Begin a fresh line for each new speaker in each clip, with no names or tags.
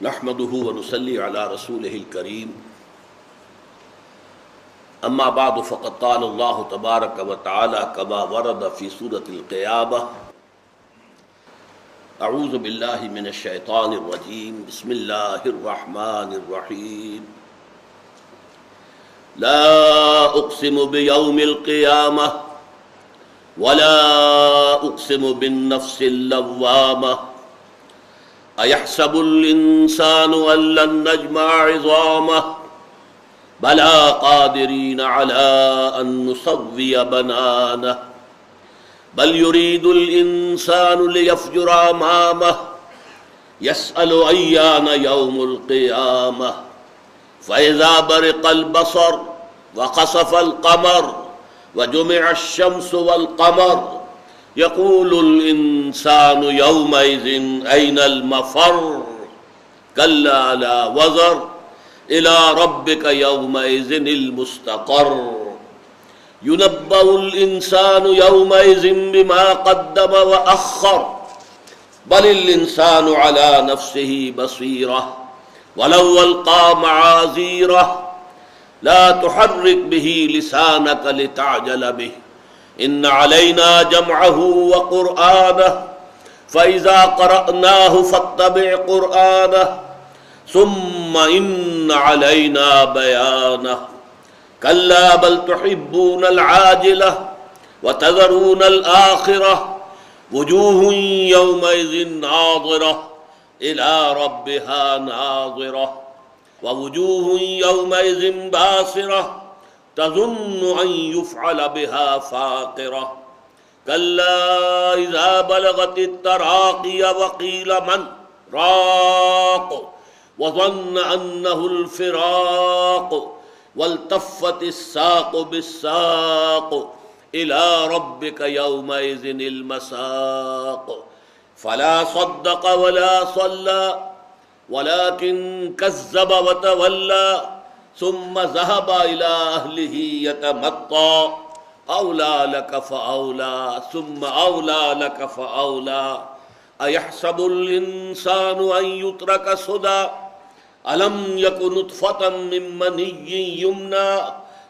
نحمده ونصلي على رسوله الكريم اما بعد فقد قال الله تبارك وتعالى كما ورد في سورة القيامة اعوذ بالله من الشيطان الرجيم بسم الله الرحمن الرحيم لا اقسم بيوم القيامة ولا اقسم بالنفس اللوامة أيحسب الإنسان أن لن نجمع عظامه بلى قادرين على أن نسوي بنانه بل يريد الإنسان ليفجر أمامه يسأل أيان يوم القيامة فإذا برق البصر وخسف القمر وجمع الشمس والقمر يقول الإنسان يومئذ أين المفر كلا لا وزر إلى ربك يومئذ المستقر ينبأ الإنسان يومئذ بما قدم وأخر بل الإنسان على نفسه بصيرة ولو ألقى معاذيره لا تحرك به لسانك لتعجل به إن علينا جمعه وقرآنه فإذا قرأناه فاتبع قرآنه ثم إن علينا بيانه كلا بل تحبون العاجلة وتذرون الآخرة وجوه يومئذ ناظرة إلى ربها ناظرة ووجوه يومئذ باسرة تظن أن يفعل بها فاقرة كلا إذا بلغت التراقي وقيل من راق وظن أنه الفراق والتفت الساق بالساق إلى ربك يومئذ المساق فلا صدق ولا صلى ولكن كذب وتولى ثم ذهب إلى أهله يتمطى أولى لك فأولى ثم أولى لك فأولى أيحسب الإنسان أن يترك سدى ألم يكن نطفة من مني يمنى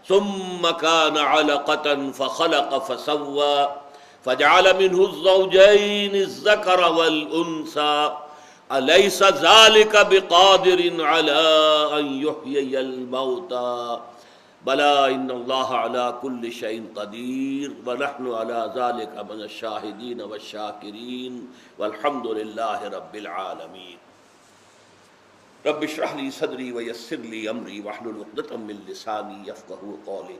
ثم كان علقة فخلق فسوى فجعل منه الزوجين الذكر والأنثى أليس ذلك بقادر على أن يحيي الموتى بلى إن الله على كل شيء قدير ونحن على ذلك من الشاهدين والشاكرين والحمد لله رب العالمين رب اشرح لي صدري ويسر لي أمري واحلل عقدة من لساني يفقهوا قولي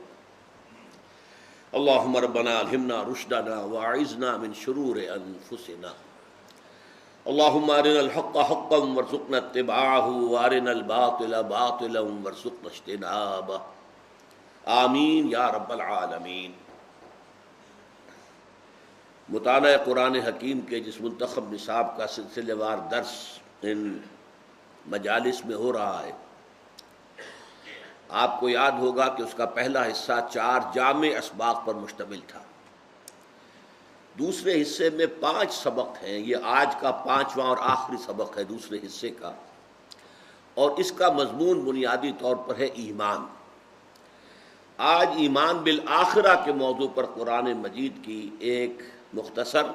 اللهم ربنا ألهمنا رشدنا وأعذنا من شرور أنفسنا اللهم ارنا الحق حقا وارزقنا اتباعه وارنا الباطل باطلا وارزقنا اجتنابه آمین یا رب العالمین۔ مطالعہ قرآن حکیم کے جس منتخب نصاب کا سلسلہ وار درس ان مجالس میں ہو رہا ہے، آپ کو یاد ہوگا کہ اس کا پہلا حصہ 4 جامع اسباق پر مشتمل تھا۔ دوسرے حصے میں 5 سبق ہیں، یہ آج کا 5واں اور آخری سبق ہے دوسرے حصے کا، اور اس کا مضمون بنیادی طور پر ہے ایمان۔ آج ایمان بالآخرہ کے موضوع پر قرآن مجید کی ایک مختصر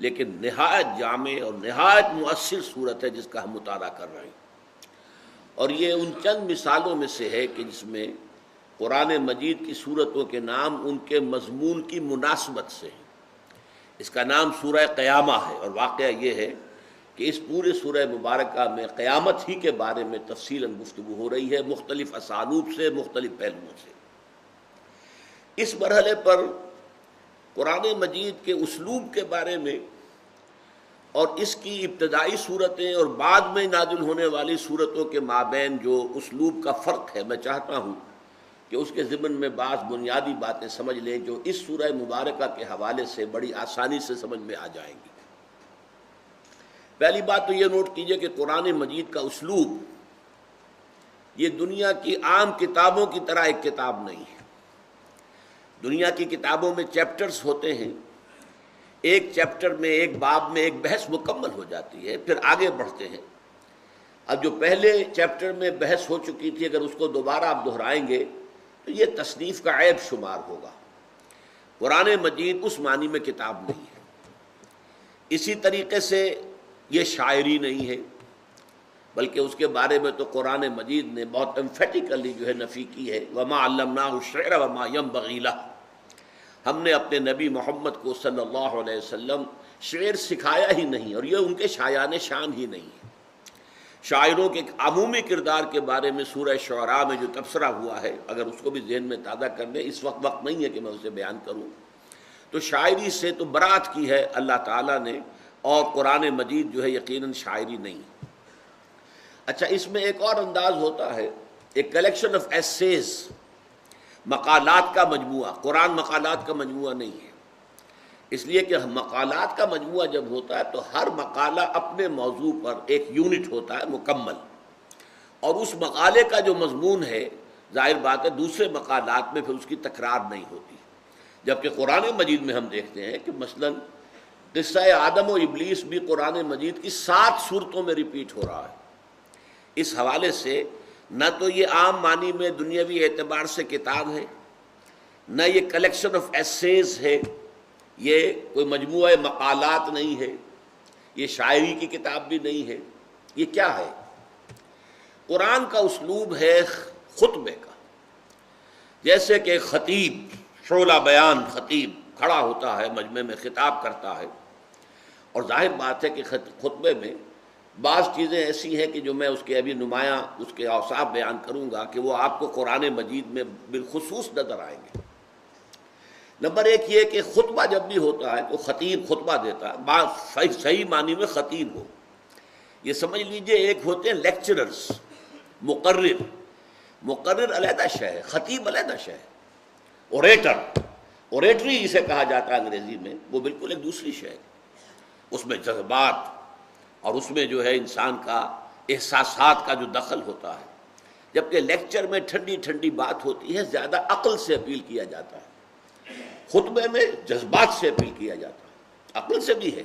لیکن نہایت جامع اور نہایت مؤثر صورت ہے جس کا ہم مطالعہ کر رہے ہیں، اور یہ ان چند مثالوں میں سے ہے کہ جس میں قرآن مجید کی صورتوں کے نام ان کے مضمون کی مناسبت سے ہیں۔ اس کا نام سورہ قیامہ ہے، اور واقعہ یہ ہے کہ اس پورے سورہ مبارکہ میں قیامت ہی کے بارے میں تفصیلاً گفتگو ہو رہی ہے، مختلف اسالوب سے، مختلف پہلوؤں سے۔ اس مرحلے پر قرآن مجید کے اسلوب کے بارے میں اور اس کی ابتدائی صورتیں اور بعد میں نازل ہونے والی صورتوں کے مابین جو اسلوب کا فرق ہے، میں چاہتا ہوں کہ اس کے ضمن میں بعض بنیادی باتیں سمجھ لیں جو اس سورہ مبارکہ کے حوالے سے بڑی آسانی سے سمجھ میں آ جائیں گی۔ پہلی بات تو یہ نوٹ کیجئے کہ قرآن مجید کا اسلوب یہ دنیا کی عام کتابوں کی طرح ایک کتاب نہیں ہے۔ دنیا کی کتابوں میں چیپٹرز ہوتے ہیں، ایک چیپٹر میں ایک باب میں ایک بحث مکمل ہو جاتی ہے، پھر آگے بڑھتے ہیں، اب جو پہلے چیپٹر میں بحث ہو چکی تھی، اگر اس کو دوبارہ آپ دہرائیں گے تو یہ تصنیف کا عیب شمار ہوگا۔ قرآن مجید اس معنی میں کتاب نہیں ہے، اسی طریقے سے یہ شاعری نہیں ہے، بلکہ اس کے بارے میں تو قرآن مجید نے بہت امفیٹیکلی جو ہے نفی کی ہے، وما علمناہ الشعر وما ينبغی لہ، ہم نے اپنے نبی محمد کو صلی اللہ علیہ وسلم شعر سکھایا ہی نہیں، اور یہ ان کے شایان شان ہی نہیں ہے۔ شاعروں کے عمومی کردار کے بارے میں سورہ شعراء میں جو تبصرہ ہوا ہے، اگر اس کو بھی ذہن میں تازہ کر لیں، اس وقت نہیں ہے کہ میں اسے بیان کروں، تو شاعری سے تو برات کی ہے اللہ تعالیٰ نے، اور قرآن مجید جو ہے یقیناً شاعری نہیں۔ اچھا، اس میں ایک اور انداز ہوتا ہے، ایک کلیکشن آف ایسیز، مقالات کا مجموعہ۔ قرآن مقالات کا مجموعہ نہیں ہے، اس لیے کہ مقالات کا مجموعہ جب ہوتا ہے تو ہر مقالہ اپنے موضوع پر ایک یونٹ ہوتا ہے مکمل، اور اس مقالے کا جو مضمون ہے ظاہر بات ہے دوسرے مقالات میں پھر اس کی تکرار نہیں ہوتی، جبکہ قرآن مجید میں ہم دیکھتے ہیں کہ مثلاً قصہ آدم و ابلیس بھی قرآن مجید کی 7 صورتوں میں ریپیٹ ہو رہا ہے۔ اس حوالے سے نہ تو یہ عام معنی میں دنیاوی اعتبار سے کتاب ہے، نہ یہ کلیکشن آف ایسیز ہے، یہ کوئی مجموعہ مقالات نہیں ہے، یہ شاعری کی کتاب بھی نہیں ہے، یہ کیا ہے؟ قرآن کا اسلوب ہے خطبے کا، جیسے کہ خطیب، شعلہ بیان خطیب کھڑا ہوتا ہے مجمع میں خطاب کرتا ہے، اور ظاہر بات ہے کہ خطبے میں بعض چیزیں ایسی ہیں کہ جو میں اس کے ابھی نمایاں اس کے اوصاف بیان کروں گا کہ وہ آپ کو قرآن مجید میں بالخصوص نظر آئیں گے۔ نمبر ایک یہ کہ خطبہ جب بھی ہوتا ہے تو خطیب خطبہ دیتا ہے، صحیح معنی میں خطیب ہو، یہ سمجھ لیجئے ایک ہوتے ہیں لیکچررز، مقرر علیحدہ شے ہے، خطیب علیحدہ شے ہے، اوریٹری جسے کہا جاتا ہے انگریزی میں، وہ بالکل ایک دوسری شے ہے، اس میں جذبات اور اس میں جو ہے انسان کا احساسات کا جو دخل ہوتا ہے، جبکہ لیکچر میں ٹھنڈی ٹھنڈی بات ہوتی ہے، زیادہ عقل سے اپیل کیا جاتا ہے، خطبے میں جذبات سے اپیل کیا جاتا ہے، عقل سے بھی ہے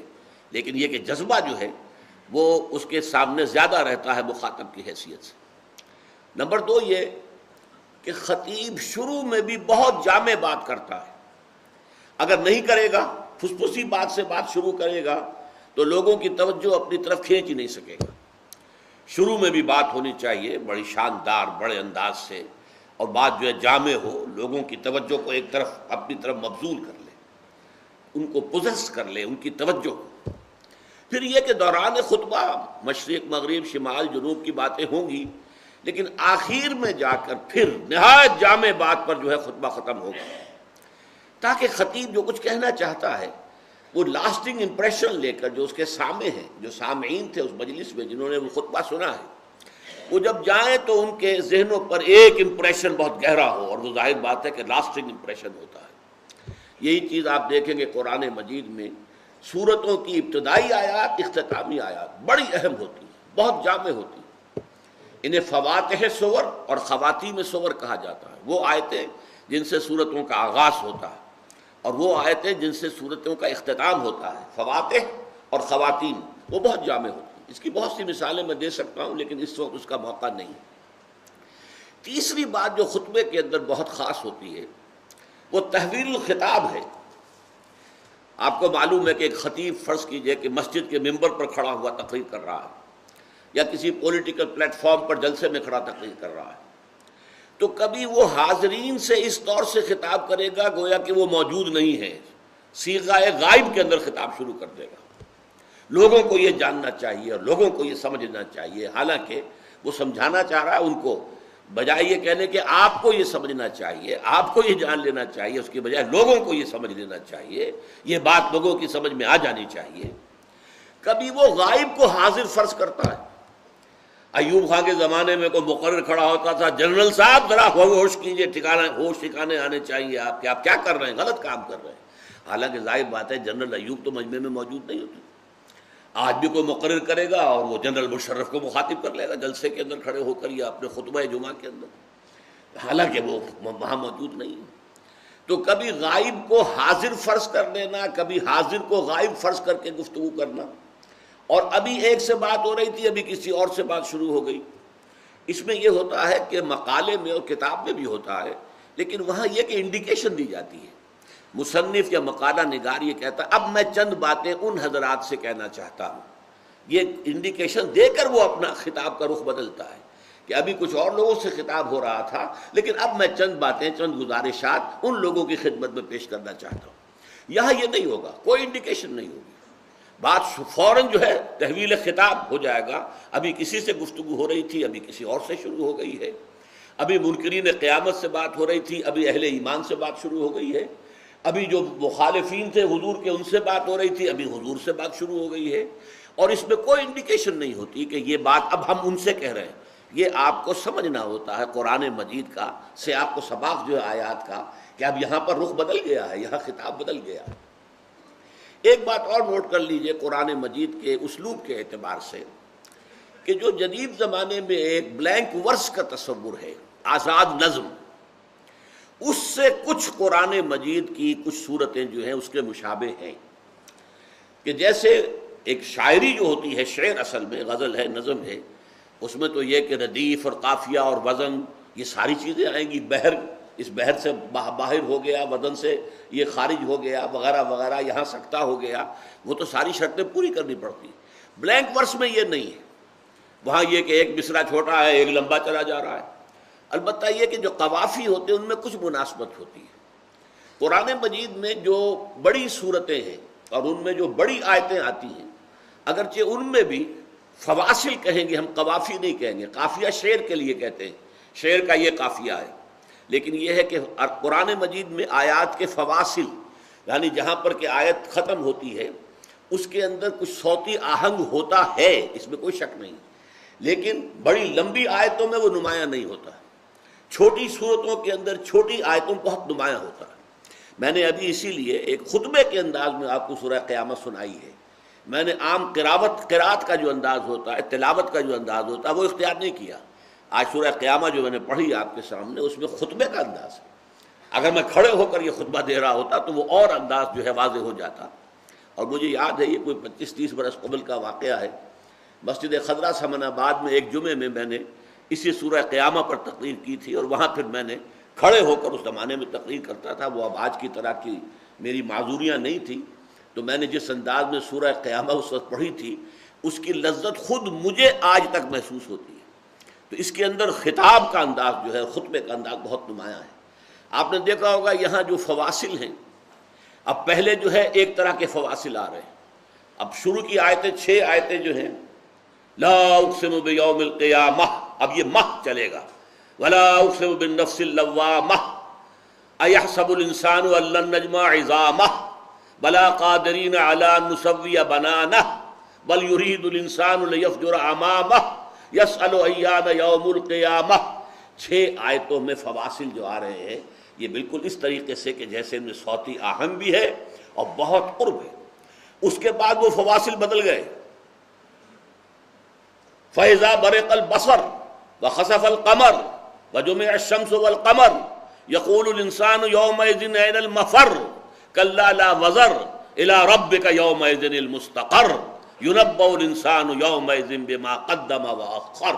لیکن یہ کہ جذبہ جو ہے وہ اس کے سامنے زیادہ رہتا ہے مخاطب کی حیثیت سے۔ نمبر 2 یہ کہ خطیب شروع میں بھی بہت جامع بات کرتا ہے، اگر نہیں کرے گا، پھسپھسی بات سے بات شروع کرے گا تو لوگوں کی توجہ اپنی طرف کھینچ ہی نہیں سکے گا۔ شروع میں بھی بات ہونی چاہیے بڑی شاندار، بڑے انداز سے، اور بات جو ہے جامع ہو، لوگوں کی توجہ کو ایک طرف اپنی طرف مبذول کر لے، ان کو پوزیس کر لے، ان کی توجہ کو۔ پھر یہ کہ دوران خطبہ مشرق مغرب شمال جنوب کی باتیں ہوں گی، لیکن آخر میں جا کر پھر نہایت جامع بات پر جو ہے خطبہ ختم ہوگا، تاکہ خطیب جو کچھ کہنا چاہتا ہے وہ لاسٹنگ امپریشن لے کر جو اس کے سامنے ہیں، جو سامعین تھے اس مجلس میں جنہوں نے وہ خطبہ سنا ہے، وہ جب جائیں تو ان کے ذہنوں پر ایک امپریشن بہت گہرا ہو، اور وہ ظاہر بات ہے کہ لاسٹنگ امپریشن ہوتا ہے۔ یہی چیز آپ دیکھیں گے قرآن مجید میں سورتوں کی ابتدائی آیات، اختتامی آیات بڑی اہم ہوتی ہیں، بہت جامع ہوتی ہیں، انہیں فواتح سور اور خواتیم سور کہا جاتا ہے، وہ آیتیں جن سے سورتوں کا آغاز ہوتا ہے اور وہ آیتیں جن سے سورتوں کا اختتام ہوتا ہے، فواتح اور خواتیم، وہ بہت جامع ہوتی ہیں۔ اس کی بہت سی مثالیں میں دے سکتا ہوں لیکن اس وقت اس کا موقع نہیں۔ تیسری بات جو خطبے کے اندر بہت خاص ہوتی ہے وہ تحویل الخطاب ہے۔ آپ کو معلوم ہے کہ ایک خطیب فرض کیجئے کہ مسجد کے ممبر پر کھڑا ہوا تقریر کر رہا ہے، یا کسی پولیٹیکل پلیٹ فارم پر جلسے میں کھڑا تقریر کر رہا ہے، تو کبھی وہ حاضرین سے اس طور سے خطاب کرے گا گویا کہ وہ موجود نہیں ہے، صیغہ غائب کے اندر خطاب شروع کر دے گا۔ لوگوں کو یہ جاننا چاہیے اور لوگوں کو یہ سمجھنا چاہیے، حالانکہ وہ سمجھانا چاہ رہا ہے ان کو، بجائے یہ کہنے کہ آپ کو یہ سمجھنا چاہیے، آپ کو یہ جان لینا چاہیے، اس کی بجائے لوگوں کو یہ سمجھ لینا چاہیے، یہ بات لوگوں کی سمجھ میں آ جانی چاہیے۔ کبھی وہ غائب کو حاضر فرض کرتا ہے۔ ایوب خان کے زمانے میں کوئی مقرر کھڑا ہوتا تھا، جنرل صاحب ذرا ہوش کیجئے، ہوش ٹھکانے آنے چاہیے، آپ کیا کر رہے ہیں، غلط کام کر رہے ہیں۔ حالانکہ ظاہر بات ہے جنرل ایوب تو مجمع میں موجود نہیں ہوتے۔ آج بھی کوئی مقرر کرے گا اور وہ جنرل مشرف کو مخاطب کر لے گا جلسے کے اندر کھڑے ہو کر یا اپنے خطبہ جمعہ کے اندر، حالانکہ وہ وہاں موجود نہیں ہے۔ تو کبھی غائب کو حاضر فرض کر لینا، کبھی حاضر کو غائب فرض کر کے گفتگو کرنا، اور ابھی ایک سے بات ہو رہی تھی، ابھی کسی اور سے بات شروع ہو گئی۔ اس میں یہ ہوتا ہے کہ مقالے میں اور کتاب میں بھی ہوتا ہے، لیکن وہاں یہ کہ انڈیکیشن دی جاتی ہے۔ مصنف یا مقالہ نگار یہ کہتا ہے اب میں چند باتیں ان حضرات سے کہنا چاہتا ہوں، یہ انڈیکیشن دے کر وہ اپنا خطاب کا رخ بدلتا ہے کہ ابھی کچھ اور لوگوں سے خطاب ہو رہا تھا، لیکن اب میں چند باتیں، چند گزارشات ان لوگوں کی خدمت میں پیش کرنا چاہتا ہوں۔ یہاں یہ نہیں ہوگا، کوئی انڈیکیشن نہیں ہوگی، بات فوراً جو ہے تحویل خطاب ہو جائے گا۔ ابھی کسی سے گفتگو ہو رہی تھی، ابھی کسی اور سے شروع ہو گئی ہے، ابھی منکرین قیامت سے بات ہو رہی تھی، ابھی اہل ایمان سے بات شروع ہو گئی ہے، ابھی جو مخالفین تھے حضور کے ان سے بات ہو رہی تھی، ابھی حضور سے بات شروع ہو گئی ہے، اور اس میں کوئی انڈیکیشن نہیں ہوتی کہ یہ بات اب ہم ان سے کہہ رہے ہیں۔ یہ آپ کو سمجھنا ہوتا ہے قرآن مجید کا سیاق و سباق جو ہے آیات کا، کہ اب یہاں پر رخ بدل گیا ہے، یہاں خطاب بدل گیا ہے۔ ایک بات اور نوٹ کر لیجئے قرآن مجید کے اسلوب کے اعتبار سے، کہ جو جدید زمانے میں ایک بلینک ورس کا تصور ہے، آزاد نظم، اس سے کچھ قرآن مجید کی کچھ صورتیں جو ہیں اس کے مشابہ ہیں، کہ جیسے ایک شاعری جو ہوتی ہے، شعر اصل میں غزل ہے، نظم ہے، اس میں تو یہ کہ ردیف اور قافیہ اور وزن یہ ساری چیزیں آئیں گی، بحر اس بحر سے باہر ہو گیا، وزن سے یہ خارج ہو گیا، وغیرہ وغیرہ، یہاں سکتہ ہو گیا، وہ تو ساری شرطیں پوری کرنی پڑتی۔ بلینک ورس میں یہ نہیں ہے، وہاں یہ کہ ایک مصرع چھوٹا ہے، ایک لمبا چلا جا رہا ہے۔ البتہ یہ کہ جو قوافی ہوتے ہیں ان میں کچھ مناسبت ہوتی ہے۔ قرآن مجید میں جو بڑی صورتیں ہیں اور ان میں جو بڑی آیتیں آتی ہیں، اگرچہ ان میں بھی فواصل کہیں گے، ہم قوافی نہیں کہیں گے، قافیہ شعر کے لیے کہتے ہیں، شعر کا یہ قافیہ ہے، لیکن یہ ہے کہ قرآن مجید میں آیات کے فواصل، یعنی جہاں پر کہ آیت ختم ہوتی ہے اس کے اندر کچھ صوتی آہنگ ہوتا ہے، اس میں کوئی شک نہیں، لیکن بڑی لمبی آیتوں میں وہ نمایاں نہیں ہوتا، چھوٹی صورتوں کے اندر چھوٹی آیتوں بہت نمایاں ہوتا ہے۔ میں نے ابھی اسی لیے ایک خطبے کے انداز میں آپ کو سورہ قیامت سنائی ہے، میں نے عام قرات کا جو انداز ہوتا ہے، تلاوت کا جو انداز ہوتا ہے، وہ اختیار نہیں کیا۔ آج سورہ قیامہ جو میں نے پڑھی آپ کے سامنے، اس میں خطبے کا انداز ہے، اگر میں کھڑے ہو کر یہ خطبہ دے رہا ہوتا تو وہ اور انداز جو ہے واضح ہو جاتا۔ اور مجھے یاد ہے یہ کوئی 25-30 برس قبل کا واقعہ ہے، مسجد خضرہ سمن آباد میں ایک جمعے میں میں نے اسی سورہ قیامہ پر تقریر کی تھی، اور وہاں پھر میں نے کھڑے ہو کر، اس زمانے میں تقریر کرتا تھا، وہ اب آج کی طرح کی میری معذوریاں نہیں تھی، تو میں نے جس انداز میں سورہ قیامہ اس وقت پڑھی تھی، اس کی لذت خود مجھے آج تک محسوس ہوتی ہے۔ تو اس کے اندر خطاب کا انداز جو ہے، خطبے کا انداز بہت نمایاں ہے۔ آپ نے دیکھا ہوگا یہاں جو فواصل ہیں، اب پہلے جو ہے ایک طرح کے فواصل آ رہے ہیں، اب شروع کی آیتیں 6 آیتیں جو ہیں، لا اقسم بیوم القیامہ، اب یہ مہ چلے گا، ولا اقسم بالنفس اللوامہ، ایحسب الانسان ان لن نجمع عظامہ، بلا قادرین علی ان نسوی بنانہ، بل یرید الانسان لیفجر امامہ، یسأل ایان یوم القیامہ۔ 6 آیتوں میں فواصل جو آ رہے ہیں، یہ بالکل اس طریقے سے کہ جیسے ان میں صوتی آہنگ بھی ہے اور بہت قرب ہے۔ اس کے بعد وہ فواصل بدل گئے، فَإِذَا بَرِقَ الْبَصَرُ وَخَسَفَ الْقَمَرُ وَجُمِعَ الشَّمْسُ وَالْقَمَرُ يَقُولُ الْإِنسَانُ يَوْمَئِذٍ أَيْنَ الْمَفَرُّ كَلَّا لَا وَزَرَ إِلَىٰ رَبِّكَ يَوْمَئِذٍ الْمُسْتَقَرُّ يُنَبَّأُ الْإِنسَانُ يَوْمَئِذٍ بِمَا قَدَّمَ وَأَخَّرَ۔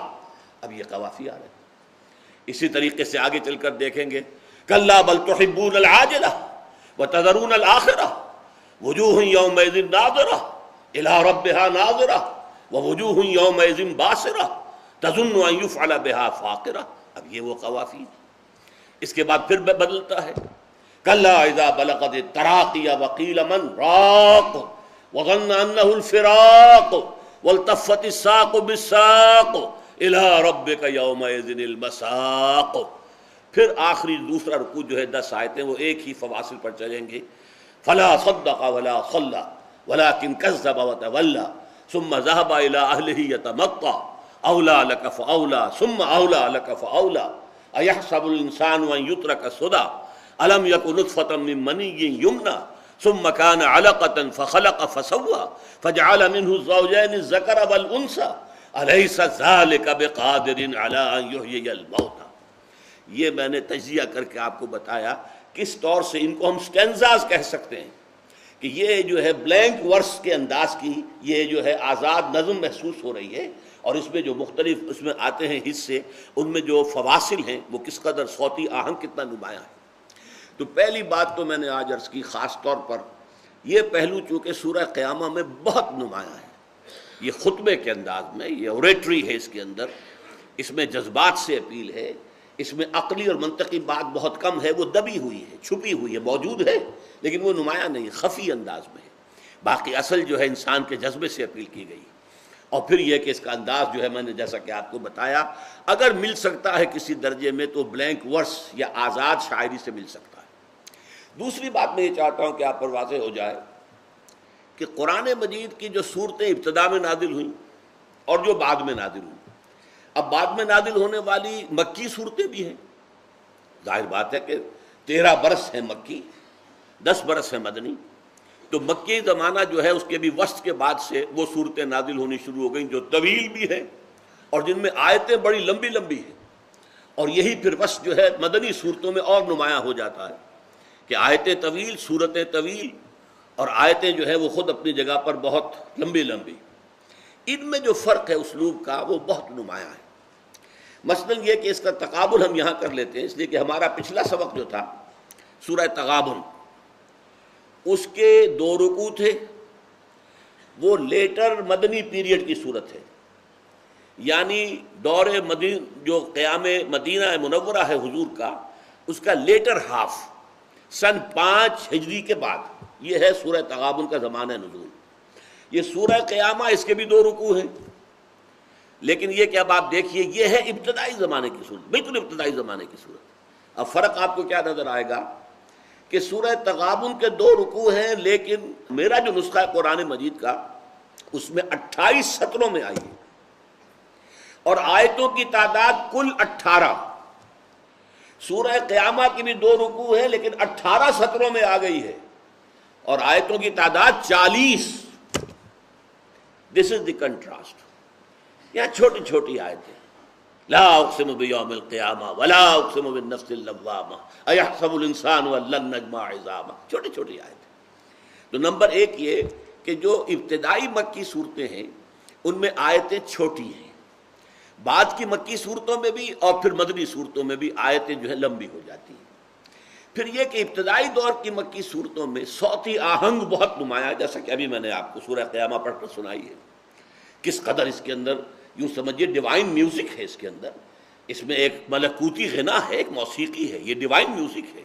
اب یہ قوافی آ رہے ہیں۔ اسی طریقے سے آگے چل کر دیکھیں گے، كَلَّا بَلْ تُحِبُّونَ الْعَاجِلَةَ وَتَذَرُونَ الْآخِرَةَ وُجُوهٌ يَوْمَئِذٍ نَاظِرَةٌ إِلَىٰ رَبِّهَا نَاظِرَةٌ وَوُجُوهٌ يَوْمَئِذٍ بَاسِرَةٌ تَظُنُّ أَن يُفْعَلَ بِهَا فَاقِرَةٌ۔ اب یہ وہ قوافی، اس کے بعد پھر بدلتا ہے، كَلَّا إِذَا بَلَغَتِ التَّرَاقِيَ وَقِيلَ مَنْ رَاقٍ وَظَنَّ أَنَّهُ الْفِرَاقُ وَالْتَفَّتِ السَّاقُ بِالسَّاقِ إِلَىٰ رَبِّكَ يَوْمَئِذٍ الْمَسَاقُ۔ پھر آخری دوسرا رکوع جو ہے 10 آیتیں، وہ ایک ہی فواصل پر چلیں گے، فَلَا صَدَّقَ وَلَا صَلَّىٰ وَلَٰكِنْ كَذَّبَ وَتَوَلَّىٰ ثُمَّ ذَهَبَ إِلَىٰ أَهْلِهِ يَتَمَطَّىٰ أَوْلَىٰ لَكَ فَأَوْلَىٰ ثُمَّ أَوْلَىٰ لَكَ فَأَوْلَىٰ أَيَحْسَبُ الْإِنسَانُ أَن يُتْرَكَ سُدًى أَلَمْ يَكُ نُطْفَةً مِّن مَّنِيٍّ يُمْنَىٰ ثُمَّ كَانَ عَلَقَةً فَخَلَقَ فَسَوَّىٰ فَجَعَلَ مِنْهُ الزَّوْجَيْنِ الذَّكَرَ وَالْأُنثَىٰ أَلَيْسَ ذَٰلِكَ بِقَادِرٍ عَلَىٰ أَن يُحْيِيَ الْمَوْتَىٰ۔ یہ میں نے تجزیہ کر کے آپ کو بتایا کس طور سے ان کو ہم سٹینزاز کہہ سکتے ہیں، کہ یہ جو ہے بلینک ورس کے انداز کی یہ جو ہے آزاد نظم محسوس ہو رہی ہے، اور اس میں جو مختلف اس میں آتے ہیں حصے، ان میں جو فواصل ہیں وہ کس قدر صوتی آہنگ کتنا نمایاں ہے۔ تو پہلی بات تو میں نے آج عرض کی، خاص طور پر یہ پہلو چونکہ سورہ قیامہ میں بہت نمایاں ہے، یہ خطبے کے انداز میں، یہ اوریٹری ہے، اس کے اندر اس میں جذبات سے اپیل ہے، اس میں عقلی اور منطقی بات بہت کم ہے، وہ دبی ہوئی ہے، چھپی ہوئی ہے، موجود ہے لیکن وہ نمایاں نہیں، خفی انداز میں ہے۔ باقی اصل جو ہے انسان کے جذبے سے اپیل کی گئی، اور پھر یہ کہ اس کا انداز جو ہے میں نے جیسا کہ آپ کو بتایا، اگر مل سکتا ہے کسی درجے میں تو بلینک ورس یا آزاد شاعری سے مل سکتا ہے۔ دوسری بات میں یہ چاہتا ہوں کہ آپ پر واضح ہو جائے کہ قرآن مجید کی جو صورتیں ابتدا میں نازل ہوئیں اور جو بعد میں نازل ہوئیں، اب بعد میں نازل ہونے والی مکی صورتیں بھی ہیں، ظاہر بات ہے کہ 13 برس ہیں مکی، 10 برس ہیں مدنی، تو مکی زمانہ جو ہے اس کے بھی وسط کے بعد سے وہ صورتیں نازل ہونی شروع ہو گئیں جو طویل بھی ہیں اور جن میں آیتیں بڑی لمبی لمبی ہیں، اور یہی پھر وسط جو ہے مدنی صورتوں میں اور نمایاں ہو جاتا ہے کہ آیتیں طویل، صورتیں طویل، اور آیتیں جو ہے وہ خود اپنی جگہ پر بہت لمبی لمبی۔ ان میں جو فرق ہے اسلوب کا وہ بہت نمایاں ہے۔ مثلاً یہ کہ اس کا تقابل ہم یہاں کر لیتے ہیں، اس لیے کہ ہمارا پچھلا سبق جو تھا سورہ تغابن، اس کے 2 رکوع تھے، وہ لیٹر مدنی پیریڈ کی صورت ہے، یعنی دور جو قیام مدینہ منورہ ہے حضور کا، اس کا لیٹر ہاف، سن 5 ہجری کے بعد، یہ ہے سورہ تغابن کا زمانہ نزول۔ یہ سورہ قیامہ، اس کے بھی 2 رکوع ہیں، لیکن یہ کہ اب آپ دیکھیے یہ ہے ابتدائی زمانے کی صورت، بالکل ابتدائی زمانے کی صورت۔ اب فرق آپ کو کیا نظر آئے گا کہ سورہ تغابن کے 2 رکوع ہیں، لیکن میرا جو نسخہ ہے قرآن مجید کا اس میں 28 سطروں میں آئی ہے، اور آیتوں کی تعداد کل 18۔ سورہ قیامہ کی بھی 2 رکوع ہیں لیکن 18 سطروں میں آ گئی ہے، اور آیتوں کی تعداد 40۔ دس از دی کنٹراسٹ۔ یہاں چھوٹی چھوٹی آیتیں، لا اقسم بیوم القیامہ ولا اقسم بالنفس اللوامہ ایحسب الانسان ان لن نجمع عظامہ، چھوٹی چھوٹی آیتیں۔ تو نمبر 1 یہ کہ جو ابتدائی مکی صورتیں ہیں ان میں آیتیں چھوٹی ہیں، بعد کی مکی صورتوں میں بھی اور پھر مدنی صورتوں میں بھی آیتیں جو ہے لمبی ہو جاتی ہیں۔ پھر یہ کہ ابتدائی دور کی مکی صورتوں میں صوتی آہنگ بہت نمایاں، جیسا کہ ابھی میں نے آپ کو سورہ قیامہ پڑھ کر سنائی ہے، کس قدر اس کے اندر یوں سمجھیے ڈیوائن میوزک ہے، اس کے اندر، اس میں ایک ملکوتی غنا ہے، ایک موسیقی ہے، یہ ڈیوائن میوزک ہے،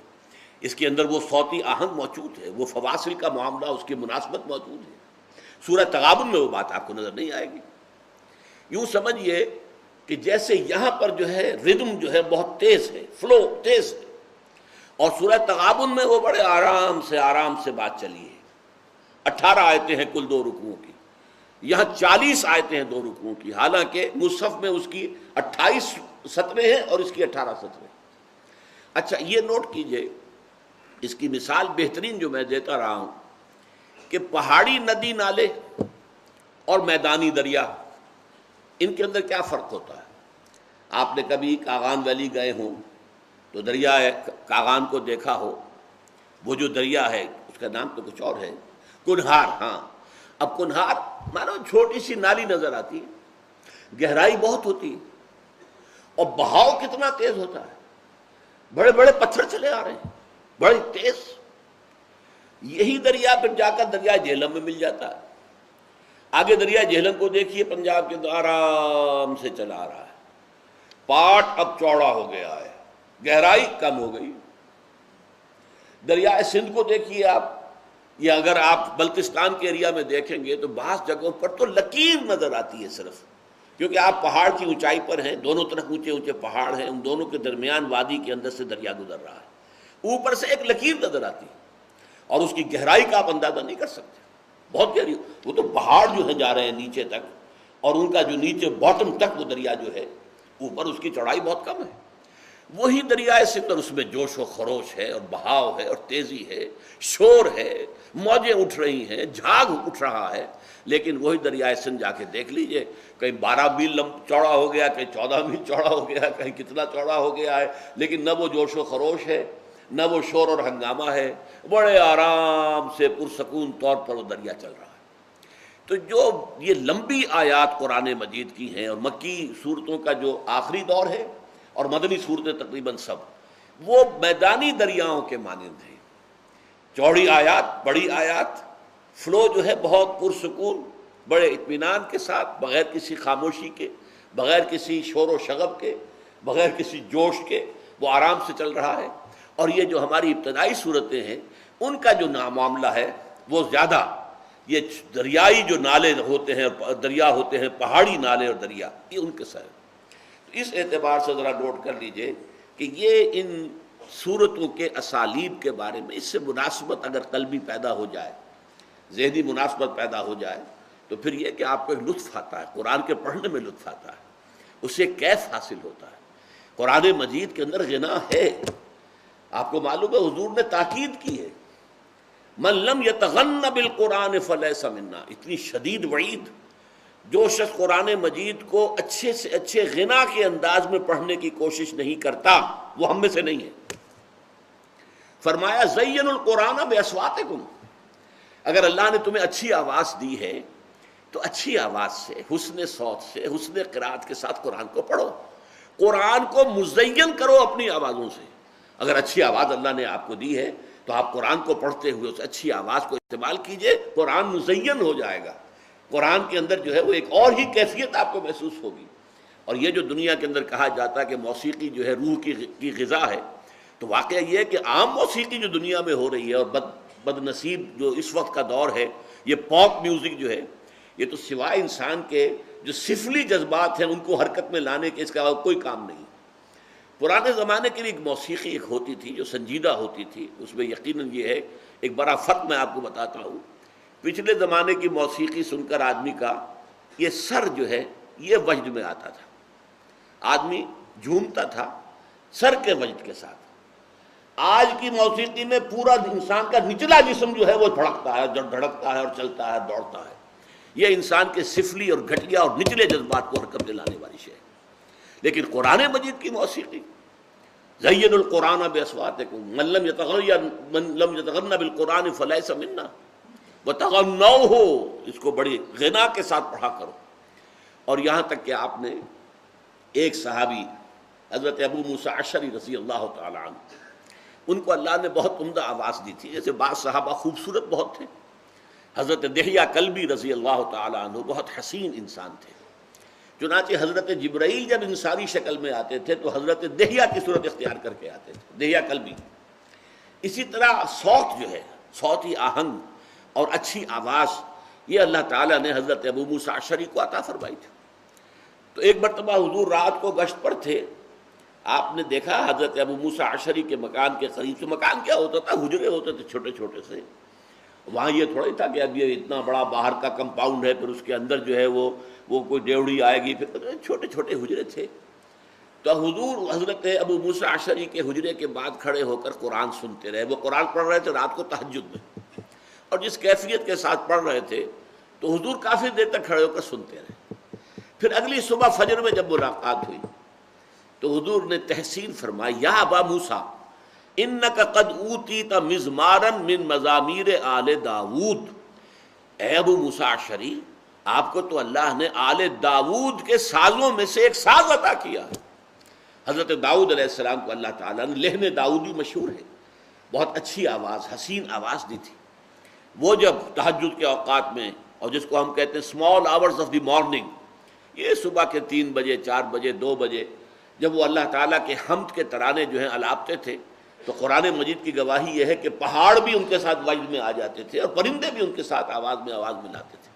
اس کے اندر وہ صوتی آہنگ موجود ہے، وہ فواصل کا معاملہ، اس کی مناسبت موجود ہے۔ سورہ تغابن میں وہ بات آپ کو نظر نہیں آئے گی۔ یوں سمجھیے کہ جیسے یہاں پر جو ہے ردم جو ہے بہت تیز ہے، فلو تیز ہے، اور سورہ تغابن میں وہ بڑے آرام سے بات چلی ہے۔ 18 آیتیں ہیں کل 2 رکوعوں کی، یہاں 40 آیتیں ہیں 2 رکوعوں کی، حالانکہ مصحف میں اس کی 28 سطریں ہیں اور اس کی 18 سطریں۔ اچھا یہ نوٹ کیجئے، اس کی مثال بہترین جو میں دیتا رہا ہوں کہ پہاڑی ندی نالے اور میدانی دریا، ان کے اندر کیا فرق ہوتا ہے؟ آپ نے کبھی کاغان ویلی گئے ہوں تو دریا کاغان کو دیکھا ہو، وہ جو دریا ہے اس کا نام تو کچھ اور ہے، کنہار۔ ہاں، اب کنہار مانو چھوٹی سی نالی نظر آتی ہے، گہرائی بہت ہوتی ہے اور بہاؤ کتنا تیز ہوتا ہے، بڑے بڑے پتھر چلے آ رہے ہیں بڑے تیز۔ یہی دریا پھر جا کر دریائے جہلم میں مل جاتا ہے۔ آگے دریائے جہلم کو دیکھیے، پنجاب کے اندر آرام سے چلا آ رہا ہے، پاٹ اب چوڑا ہو گیا ہے، گہرائی کم ہو گئی۔ دریائے سندھ کو دیکھیے آپ، یا اگر آپ بلتستان کے ایریا میں دیکھیں گے تو بعض جگہوں پر تو لکیر نظر آتی ہے صرف، کیونکہ آپ پہاڑ کی اونچائی پر ہیں، دونوں طرف اونچے اونچے پہاڑ ہیں، ان دونوں کے درمیان وادی کے اندر سے دریا گزر رہا ہے، اوپر سے ایک لکیر نظر آتی ہے اور اس کی گہرائی کا آپ اندازہ نہیں کر سکتے، بہت گہری۔ وہ تو پہاڑ جو ہے جا رہے ہیں نیچے تک، اور ان کا جو نیچے باٹم تک وہ دریا جو ہے اوپر، اس کی چوڑائی بہت کم ہے۔ وہی دریائے سندھ، اور اس میں جوش و خروش ہے اور بہاؤ ہے اور تیزی ہے، شور ہے، موجیں اٹھ رہی ہیں، جھاگ اٹھ رہا ہے، لیکن وہی دریائے سندھ جا کے دیکھ لیجئے، کہیں 12 میل چوڑا ہو گیا، کہیں 14 میل چوڑا ہو گیا، کہیں کتنا چوڑا ہو گیا ہے، لیکن نہ وہ جوش و خروش ہے، نہ وہ شور اور ہنگامہ ہے، بڑے آرام سے پرسکون طور پر وہ دریا چل رہا ہے۔ تو جو یہ لمبی آیات قرآن مجید کی ہیں، اور مکی صورتوں کا جو آخری دور ہے اور مدنی صورتیں تقریباً سب، وہ میدانی دریاؤں کے مانند ہیں۔ چوڑی آیات، بڑی آیات، فلو جو ہے بہت پرسکون، بڑے اطمینان کے ساتھ، بغیر کسی خاموشی کے، بغیر کسی شور و شغب کے، بغیر کسی جوش کے، وہ آرام سے چل رہا ہے۔ اور یہ جو ہماری ابتدائی صورتیں ہیں ان کا جو معاملہ ہے وہ زیادہ یہ دریائی جو نالے ہوتے ہیں، دریا ہوتے ہیں، پہاڑی نالے اور دریا، یہ ان کے ساتھ۔ تو اس اعتبار سے ذرا نوٹ کر لیجئے کہ یہ ان صورتوں کے اسالیب کے بارے میں، اس سے مناسبت اگر قلبی پیدا ہو جائے، ذہنی مناسبت پیدا ہو جائے، تو پھر یہ کہ آپ کو ایک لطف آتا ہے، قرآن کے پڑھنے میں لطف آتا ہے، اس سے کیف حاصل ہوتا ہے۔ قرآن مجید کے اندر غنا ہے، آپ کو معلوم ہے حضور نے تاکید کی ہے، من لم یتغن بالقرآن فلیس منا، اتنی شدید وعید۔ جو شخص قرآن مجید کو اچھے سے اچھے غنا کے انداز میں پڑھنے کی کوشش نہیں کرتا وہ ہم میں سے نہیں ہے۔ فرمایا زین القرآن باصواتکم، اگر اللہ نے تمہیں اچھی آواز دی ہے تو اچھی آواز سے، حسن صوت سے، حسن قرات کے ساتھ قرآن کو پڑھو، قرآن کو مزین کرو اپنی آوازوں سے۔ اگر اچھی آواز اللہ نے آپ کو دی ہے تو آپ قرآن کو پڑھتے ہوئے اس اچھی آواز کو استعمال کیجئے، قرآن مزین ہو جائے گا، قرآن کے اندر جو ہے وہ ایک اور ہی کیفیت آپ کو محسوس ہوگی۔ اور یہ جو دنیا کے اندر کہا جاتا ہے کہ موسیقی جو ہے روح کی غذا ہے، تو واقعہ یہ ہے کہ عام موسیقی جو دنیا میں ہو رہی ہے، اور بد نصیب جو اس وقت کا دور ہے، یہ پاپ میوزک جو ہے، یہ تو سوائے انسان کے جو سفلی جذبات ہیں ان کو حرکت میں لانے کے اس کا کوئی کام نہیں۔ پرانے زمانے کے لیے ایک موسیقی ایک ہوتی تھی جو سنجیدہ ہوتی تھی، اس میں یقیناً یہ ہے ایک بڑا فرق میں آپ کو بتاتا ہوں۔ پچھلے زمانے کی موسیقی سن کر آدمی کا یہ سر جو ہے یہ وجد میں آتا تھا، آدمی جھومتا تھا سر کے وجد کے ساتھ۔ آج کی موسیقی میں پورا انسان کا نچلا جسم جو ہے وہ دھڑکتا ہے، دھڑکتا ہے اور چلتا ہے، دوڑتا ہے۔ یہ انسان کے سفلی اور گھٹیا اور نچلے جذبات کو حرکت میں لانے والی شے ہے۔ لیکن قرآن مجید کی موسیقی زین القرآن باصواتکم من لم یتغن بالقرآن فلیس منا وتغنوہ، اس کو بڑی غنا کے ساتھ پڑھا کرو۔ اور یہاں تک کہ آپ نے ایک صحابی حضرت ابو موسیٰ اشعری رضی اللہ تعالی عنہ، ان کو اللہ نے بہت عمدہ آواز دی تھی، جیسے بعض صحابہ خوبصورت بہت تھے۔ حضرت دحیہ کلبی رضی اللہ تعالی عنہ بہت حسین انسان تھے، چنانچہ حضرت جبرائیل جب انسانی شکل میں آتے تھے تو حضرت دحیہ کی صورت اختیار کر کے آتے تھے، دحیہ کلبی۔ اسی طرح صوت جو ہے، صوتی آہنگ اور اچھی آواز، یہ اللہ تعالیٰ نے حضرت ابو موسیٰ اشعری کو عطا فرمائی تھی۔ تو ایک مرتبہ حضور رات کو گشت پر تھے، آپ نے دیکھا حضرت ابو موسیٰ اشعری کے مکان کے قریب سے، مکان کیا ہوتا تھا، حجرے ہوتے تھے چھوٹے چھوٹے سے، وہاں یہ تھوڑا ہی تھا کہ اب یہ اتنا بڑا باہر کا کمپاؤنڈ ہے، پھر اس کے اندر جو ہے وہ کوئی ڈیوڑی آئے گی، پھر چھوٹے چھوٹے حجرے تھے۔ تو حضور حضرت ابو موسیٰ اشعری کے حجرے کے بعد کھڑے ہو کر قرآن سنتے رہے۔ وہ قرآن پڑھ رہے تھے رات کو تہجد میں، اور جس کیفیت کے ساتھ پڑھ رہے تھے تو حضور کافی دیر تک کھڑے ہو کر سنتے رہے۔ پھر اگلی صبح فجر میں جب ملاقات ہوئی تو حضور نے تحسین فرمائی، یا ابا موسیٰ انک قد اوتیت مزمارا من مزامیر آل داود، اے ابو موسیٰ اشعری، آپ کو تو اللہ نے آل داود کے سازوں میں سے ایک ساز عطا کیا ہے۔ حضرت داؤد علیہ السلام کو اللہ تعالیٰ نے لحن داؤدی مشہور ہے، بہت اچھی آواز، حسین آواز دی تھی۔ وہ جب تہجد کے اوقات میں، اور جس کو ہم کہتے ہیں small hours of the morning, یہ صبح کے 3 بجے، 4 بجے، 2 بجے، جب وہ اللہ تعالیٰ کے حمد کے ترانے جو ہیں الاپتے تھے، تو قرآن مجید کی گواہی یہ ہے کہ پہاڑ بھی ان کے ساتھ وجد میں آ جاتے تھے اور پرندے بھی ان کے ساتھ آواز ملاتے تھے۔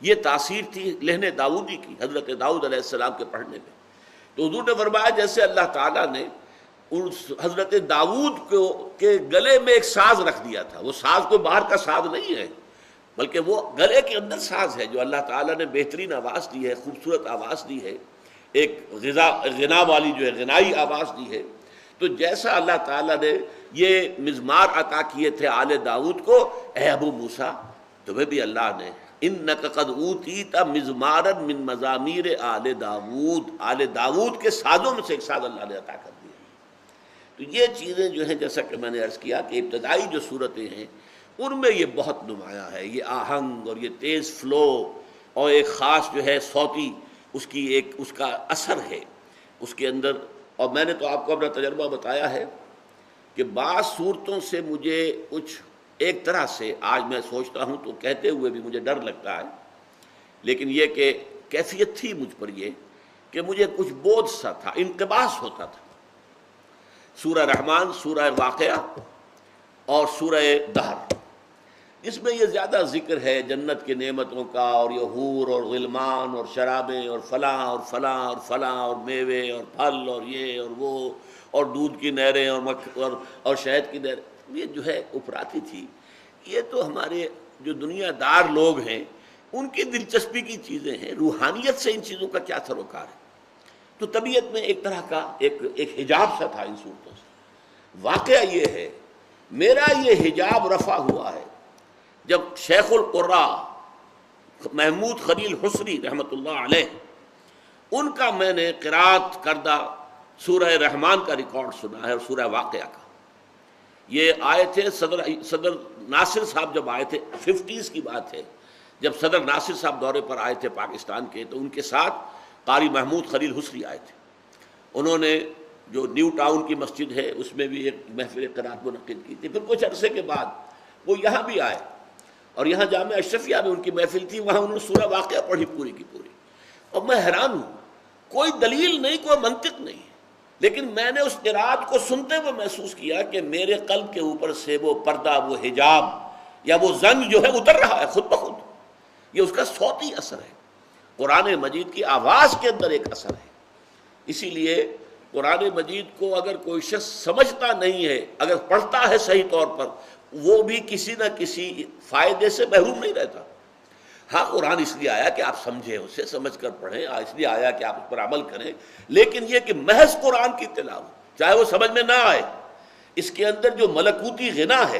یہ تاثیر تھی لحن داؤدی کی حضرت داؤد علیہ السلام کے پڑھنے میں۔ تو حضور نے فرمایا جیسے اللہ تعالیٰ نے حضرت داؤد کے گلے میں ایک ساز رکھ دیا تھا، وہ ساز کوئی باہر کا ساز نہیں ہے، بلکہ وہ گلے کے اندر ساز ہے جو اللہ تعالیٰ نے بہترین آواز دی ہے، خوبصورت آواز دی ہے، ایک غنا والی جو ہے غنائی آواز دی ہے۔ تو جیسا اللہ تعالیٰ نے یہ مزمار عطا کیے تھے آل داؤد کو، اے ابو موسیٰ تمہیں بھی اللہ نے انک قد اوتیت مزمارا من مزامیر آل داود، آل داود کے سازوں میں سے ایک ساز اللہ نے عطا کر دیا۔ تو یہ چیزیں جو ہیں جیسا کہ میں نے عرض کیا کہ ابتدائی جو صورتیں ہیں ان میں یہ بہت نمایاں ہے، یہ آہنگ اور یہ تیز فلو اور ایک خاص جو ہے صوتی اس کا اثر ہے اس کے اندر۔ اور میں نے تو آپ کو اپنا تجربہ بتایا ہے کہ بعض صورتوں سے مجھے کچھ ایک طرح سے آج میں سوچتا ہوں تو کہتے ہوئے بھی مجھے ڈر لگتا ہے، لیکن یہ کہ کیفیت تھی مجھ پر یہ کہ مجھے کچھ بودھ سا تھا، انقباس ہوتا تھا۔ سورہ رحمان، سورہ واقعہ اور سورہ دہر، اس میں یہ زیادہ ذکر ہے جنت کی نعمتوں کا، اور یہ حور اور غلمان اور شرابیں اور فلاں اور فلاں اور فلاں اور میوے اور پھل اور یہ اور وہ اور دودھ کی نہریں اور شہد کی نہریں۔ یہ جو ہے افراطی تھی، یہ تو ہمارے جو دنیا دار لوگ ہیں ان کی دلچسپی کی چیزیں ہیں، روحانیت سے ان چیزوں کا کیا سروکار ہے؟ تو طبیعت میں ایک طرح کا ایک حجاب سا تھا ان صورتوں سے۔ واقعہ یہ ہے میرا یہ حجاب رفع ہوا ہے جب شیخ القراء محمود خلیل حسری رحمۃ اللہ علیہ ان کا میں نے قرات کردہ سورہ رحمان کا ریکارڈ سنا ہے اور سورہ واقعہ کا۔ یہ آئے تھے صدر ناصر صاحب جب آئے تھے، 50s کی بات ہے، جب صدر ناصر صاحب دورے پر آئے تھے پاکستان کے، تو ان کے ساتھ قاری محمود خلیل حسری آئے تھے۔ انہوں نے جو نیو ٹاؤن کی مسجد ہے اس میں بھی ایک محفل قرات منعقد کی تھی۔ پھر کچھ عرصے کے بعد وہ یہاں بھی آئے اور یہاں جامعہ اشرفیہ میں ان کی محفل تھی، وہاں انہوں نے سورہ واقعہ پڑھی پوری کی پوری، اور میں حیران ہوں، کوئی دلیل نہیں، کوئی منطق نہیں، لیکن میں نے اس قرات کو سنتے ہوئے محسوس کیا کہ میرے قلب کے اوپر سے وہ پردہ، وہ حجاب یا وہ زنگ جو ہے اتر رہا ہے خود بخود۔ یہ اس کا صوتی اثر ہے، قرآن مجید کی آواز کے اندر ایک اثر ہے۔ اسی لیے قرآن مجید کو اگر کوئی شخص سمجھتا نہیں ہے، اگر پڑھتا ہے صحیح طور پر، وہ بھی کسی نہ کسی فائدے سے محروم نہیں رہتا۔ ہاں، قرآن اس لیے آیا کہ آپ سمجھیں، اسے سمجھ کر پڑھیں، اس لیے آیا کہ آپ اس پر عمل کریں، لیکن یہ کہ محض قرآن کی تلاوت چاہے وہ سمجھ میں نہ آئے، اس کے اندر جو ملکوتی غنا ہے،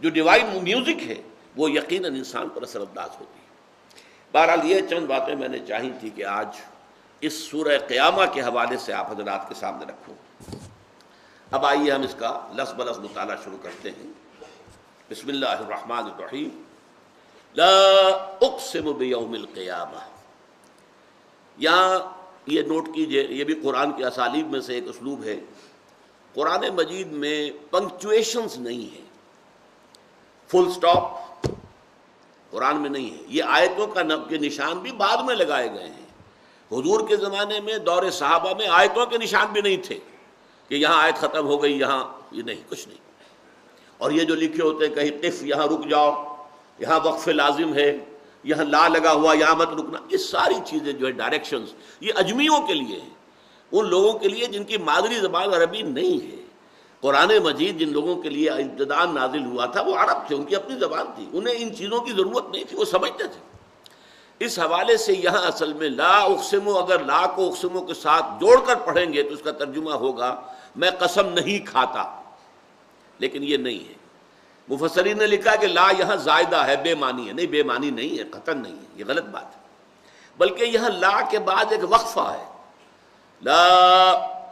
جو ڈیوائن میوزک ہے، وہ یقیناً انسان پر اثر انداز ہوتی ہے۔ بہرحال یہ چند باتیں میں نے چاہی تھی کہ آج اس سورہ قیامہ کے حوالے سے آپ حضرات کے سامنے رکھوں۔ اب آئیے ہم اس کا لفظ بلفظ مطالعہ شروع کرتے ہیں۔ بسم اللہ الرحمن الرحیم۔ لا اقسم بیوم القیامہ، یہاں یہ نوٹ کیجئے، یہ بھی قرآن کے اسالیب میں سے ایک اسلوب ہے۔ قرآن مجید میں پنکچویشنز نہیں ہیں، فل سٹاپ قرآن میں نہیں ہے۔ یہ آیتوں کے نشان بھی بعد میں لگائے گئے ہیں۔ حضور کے زمانے میں، دور صحابہ میں آیتوں کے نشان بھی نہیں تھے کہ یہاں آیت ختم ہو گئی، یہاں یہ نہیں، کچھ نہیں۔ اور یہ جو لکھے ہوتے ہیں کہیں قف، یہاں رک جاؤ، یہاں وقف لازم ہے، یہاں لا لگا ہوا، یہاں مت رکنا، یہ ساری چیزیں جو ہے ڈائریکشنز، یہ اجمیوں کے لیے ہیں، ان لوگوں کے لیے جن کی مادری زبان عربی نہیں ہے۔ قرآن مجید جن لوگوں کے لیے ابتداءً نازل ہوا تھا وہ عرب تھے، ان کی اپنی زبان تھی، انہیں ان چیزوں کی ضرورت نہیں تھی، وہ سمجھتے تھے۔ اس حوالے سے یہاں اصل میں لا اقسمو، اگر لا کو اقسمو کے ساتھ جوڑ کر پڑھیں گے تو اس کا ترجمہ ہوگا میں قسم نہیں کھاتا، لیکن یہ نہیں ہے۔ مفسرین نے لکھا کہ لا یہاں زائدہ ہے، بے معنی ہے، نہیں، بے معنی نہیں ہے، قطعاً نہیں ہے، یہ غلط بات ہے، بلکہ یہاں لا کے بعد ایک وقفہ ہے، لا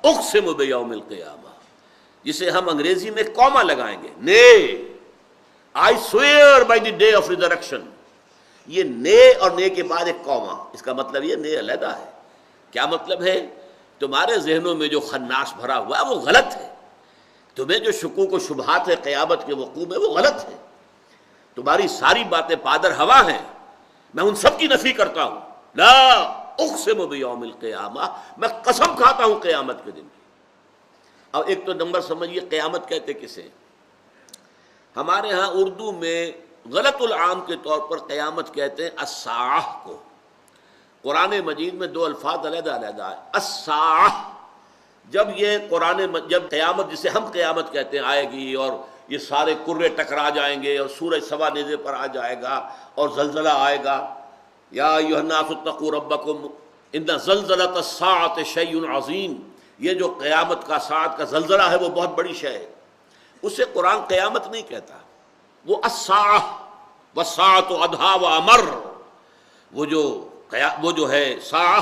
اقسم بیوم القیامہ، جسے ہم انگریزی میں کوما لگائیں گے، نے I swear by the day of resurrection. یہ نے اور نے کے بعد ایک کوما، اس کا مطلب یہ نے علیحدہ ہے۔ کیا مطلب ہے؟ تمہارے ذہنوں میں جو خناس بھرا ہوا ہے وہ غلط ہے، تمہیں جو شکوک و شبہات ہے قیامت کے وقوع میں وہ غلط ہے، تمہاری ساری باتیں پادر ہوا ہیں، میں ان سب کی نفی کرتا ہوں۔ لا اقسم بیوم القیامہ، میں قسم کھاتا ہوں قیامت کے دن کی۔ اب ایک تو نمبر سمجھیے، قیامت کہتے کسے؟ ہمارے ہاں اردو میں غلط العام کے طور پر قیامت کہتے ہیں الساعہ کو۔ قرآن مجید میں دو الفاظ علیحدہ علیحدہ ہے، الساعہ، جب قیامت جسے ہم قیامت کہتے ہیں آئے گی اور یہ سارے کرے ٹکرا جائیں گے اور سورج سوا نیزے پر آ جائے گا اور زلزلہ آئے گا، یا ایھا الناس اتقوا ربکم ان زلزلۃ الساعۃ شیء عظیم، یہ جو قیامت کا ساعت کا زلزلہ ہے وہ بہت بڑی شے ہے، اسے قرآن قیامت نہیں کہتا، وہ الساعہ والساعۃ ادھیٰ وامر، وہ جو ہے ساعہ،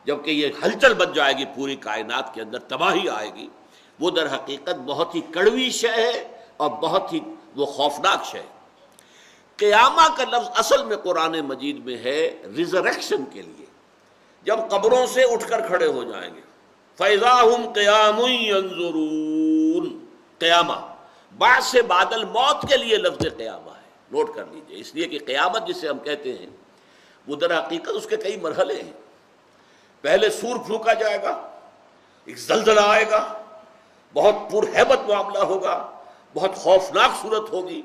جبکہ یہ ہلچل بچ جائے گی پوری کائنات کے اندر، تباہی آئے گی، وہ در حقیقت بہت ہی کڑوی شے ہے اور بہت ہی وہ خوفناک شے ہے۔ قیامہ کا لفظ اصل میں قرآن مجید میں ہے ریزریکشن کے لیے، جب قبروں سے اٹھ کر کھڑے ہو جائیں گے۔ فَإِذَا هُمْ قِيَامٌ يَنظُرُونَ، قیامہ بعد سے بعد الموت کے لیے لفظ قیامہ ہے، نوٹ کر لیجئے، اس لیے کہ قیامت جسے ہم کہتے ہیں وہ در حقیقت اس کے کئی مرحلے ہیں۔ پہلے سور پھونکا جائے گا، ایک زلزلہ آئے گا، بہت پرہیبت معاملہ ہوگا، بہت خوفناک صورت ہوگی۔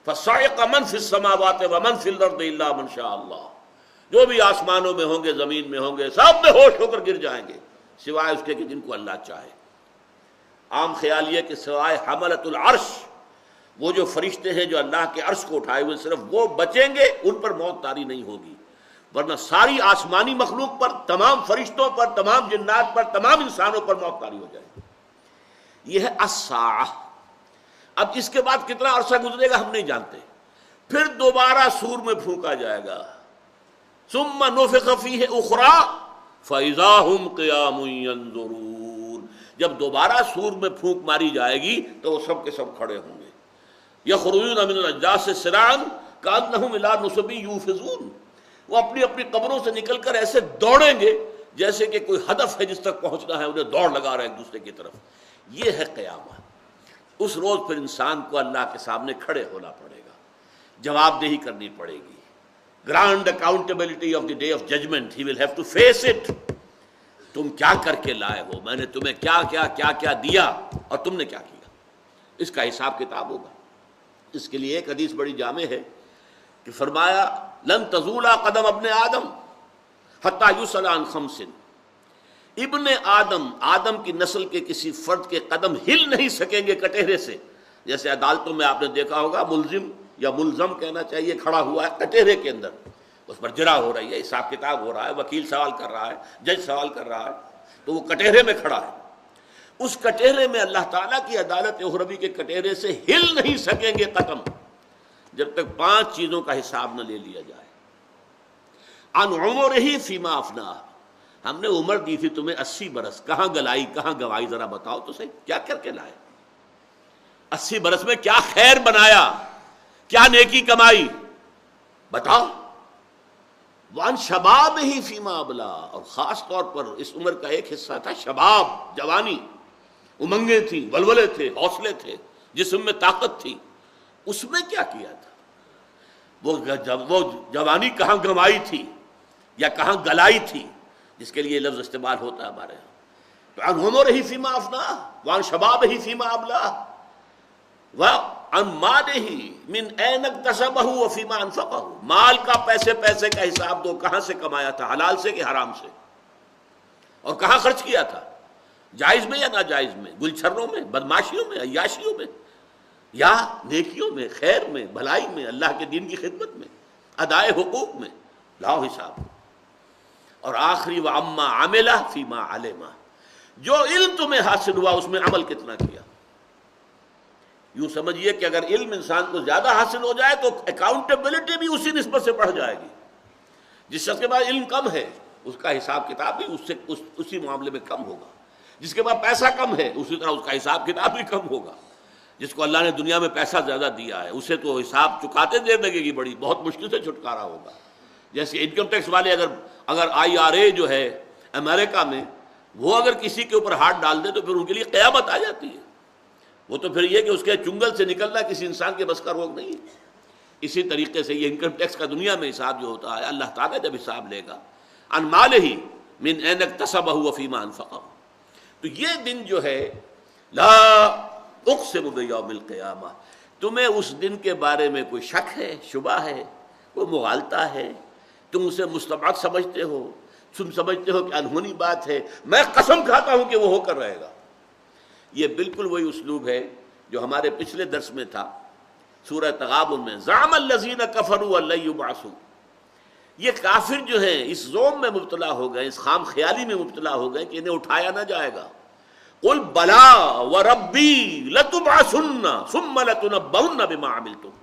فَصَعِقَ مَنْ فِي السَّمَاوَاتِ وَمَنْ فِي الْأَرْضِ إِلَّا مَنْ شَاءَ اللَّهُ، جو بھی آسمانوں میں ہوں گے زمین میں ہوں گے سب بے ہوش ہو کر گر جائیں گے سوائے اس کے کہ جن کو اللہ چاہے۔ عام خیال یہ کہ سوائے حملۃ العرش، وہ جو فرشتے ہیں جو اللہ کے عرش کو اٹھائے ہوئے، صرف وہ بچیں گے، ان پر موت طاری نہیں ہوگی، ورنہ ساری آسمانی مخلوق پر، تمام فرشتوں پر، تمام جنات پر، تمام انسانوں پر موت طاری ہو جائے گی۔ یہ ہے الساعہ۔ اب اس کے بعد کتنا عرصہ گزرے گا ہم نہیں جانتے، پھر دوبارہ سور میں پھونکا جائے گا، ثم نفخ فیہ اخری فاذا ہم قیام ینظرون، جب دوبارہ سور میں پھونک ماری جائے گی تو وہ سب کے سب کھڑے ہوں گے۔ یخرجون من الاجداث سراعا کانہم الی نصب یوفضون، وہ اپنی اپنی قبروں سے نکل کر ایسے دوڑیں گے جیسے کہ کوئی ہدف ہے جس تک پہنچنا ہے، انہیں دوڑ لگا رہے ہیں ایک دوسرے کی طرف۔ یہ ہے قیامت۔ اس روز پھر انسان کو اللہ کے سامنے کھڑے ہونا پڑے گا، جواب دہی کرنی پڑے گی۔ Grand accountability of the day of judgement, he will have to face it. تم کیا کر کے لائے ہو، میں نے تمہیں کیا کیا کیا کیا دیا اور تم نے کیا کیا، اس کا حساب کتاب ہوگا۔ اس کے لیے ایک حدیث بڑی جامع ہے کہ فرمایا لن تزول قدم ابن آدم حتی یسأل عن خمس، ابن آدم، آدم کی نسل کے کسی فرد کے قدم ہل نہیں سکیں گے کٹہرے سے۔ جیسے عدالتوں میں آپ نے دیکھا ہوگا ملزم یا ملزم کہنا چاہیے کھڑا ہوا ہے کٹہرے کے اندر، اس پر جرا ہو رہی ہے، حساب کتاب ہو رہا ہے، وکیل سوال کر رہا ہے، جج سوال کر رہا ہے، تو وہ کٹہرے میں کھڑا ہے۔ اس کٹہرے میں اللہ تعالیٰ کی عدالت اخروی کے کٹہرے سے ہل نہیں سکیں گے قدم جب تک 5 چیزوں کا حساب نہ لے لیا جائے۔ عن عمرہ فیما افناہ، ہم نے عمر دی تھی تمہیں 80 برس، کہاں گلائی کہاں گوائی، ذرا بتاؤ تو صحیح کیا کر کے لائے؟ 80 برس میں کیا خیر بنایا، کیا نیکی کمائی، بتاؤ۔ وان شباب ہی فیما ابلا، اور خاص طور پر اس عمر کا ایک حصہ تھا شباب، جوانی، امنگیں تھیں، ولولے تھے، حوصلے تھے، جسم میں طاقت تھی، اس میں کیا کیا تھا؟ وہ جوانی کہاں گنوائی تھی یا کہاں گلائی تھی، جس کے لیے لفظ استعمال ہوتا ہے ہمارے یہاں۔ تو عن عمرہ فیما افناہ وعن شبابہ فیما ابلاہ وعن مالہ من این اکتسبہ وفیما انفقہ، مال کا پیسے کا حساب دو، کہاں سے کمایا تھا، حلال سے کہ حرام سے، اور کہاں خرچ کیا تھا، جائز میں یا ناجائز میں، گلچھروں میں، بدماشیوں میں، عیاشیوں میں، یا نیکیوں میں، خیر میں، بھلائی میں، اللہ کے دین کی خدمت میں، ادائے حقوق میں، لاؤ حساب۔ اور آخری وَعَمَّا عَمِلَ فِيمَا عَلِمَ، جو علم تمہیں حاصل ہوا اس میں عمل کتنا کیا۔ یوں سمجھیے کہ اگر علم انسان کو زیادہ حاصل ہو جائے تو اکاؤنٹیبلٹی بھی اسی نسبت سے بڑھ جائے گی۔ جس شخص کے پاس علم کم ہے اس کا حساب کتاب بھی اسی معاملے میں کم ہوگا، جس کے پاس پیسہ کم ہے اسی طرح اس کا حساب کتاب بھی کم ہوگا۔ جس کو اللہ نے دنیا میں پیسہ زیادہ دیا ہے اسے تو حساب چکاتے دیر لگے گی بڑی، بہت مشکل سے چھٹکارا ہوگا۔ جیسے انکم ٹیکس والے اگر IRA جو ہے امریکہ میں، وہ اگر کسی کے اوپر ہاتھ ڈال دے تو پھر ان کے لیے قیامت آ جاتی ہے۔ وہ تو پھر یہ کہ اس کے چنگل سے نکلنا کسی انسان کے بس کا روگ نہیں ہے۔ اسی طریقے سے یہ انکم ٹیکس کا دنیا میں حساب جو ہوتا ہے، اللہ تعالیٰ جب حساب لے گا عن مالہ من این اکتسبہ وفیما انفقہ، تو یہ دن جو ہے لا اقسم بیوم القیامہ، تمہیں اس دن کے بارے میں کوئی شک ہے، شبہ ہے، کوئی مغالطہ ہے، تم اسے مستبعد سمجھتے ہو، تم سمجھتے ہو کہ انہونی بات ہے، میں قسم کھاتا ہوں کہ وہ ہو کر رہے گا۔ یہ بالکل وہی اسلوب ہے جو ہمارے پچھلے درس میں تھا سورہ تغابن میں، زعم الذین کفروا ان لن یبعثوا، یہ کافر جو ہیں اس زوم میں مبتلا ہو گئے، اس خام خیالی میں مبتلا ہو گئے کہ انہیں اٹھایا نہ جائے گا۔ قل بلا وربی لتبعثن ثم لتنبؤن بما عملتم،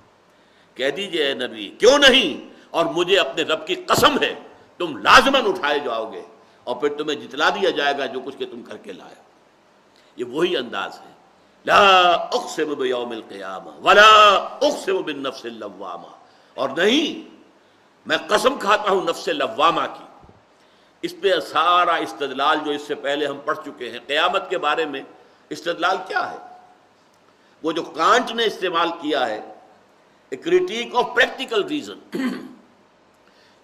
کہہ دیجئے اے نبی کیوں نہیں، اور مجھے اپنے رب کی قسم ہے تم لازماً اٹھائے جاؤ گے اور پھر تمہیں جتلا دیا جائے گا جو کچھ کہ تم کر کے لائے۔ یہ وہی انداز ہے، لا اقسم بیوم القیامہ ولا اقسم بالنفس اللوامہ، اور نہیں میں قسم کھاتا ہوں نفس لوامہ کی۔ اس پہ سارا استدلال جو اس سے پہلے ہم پڑھ چکے ہیں قیامت کے بارے میں، استدلال کیا ہے؟ وہ جو کانٹ نے استعمال کیا ہے، اے کریٹیک آف پریکٹیکل ریزن،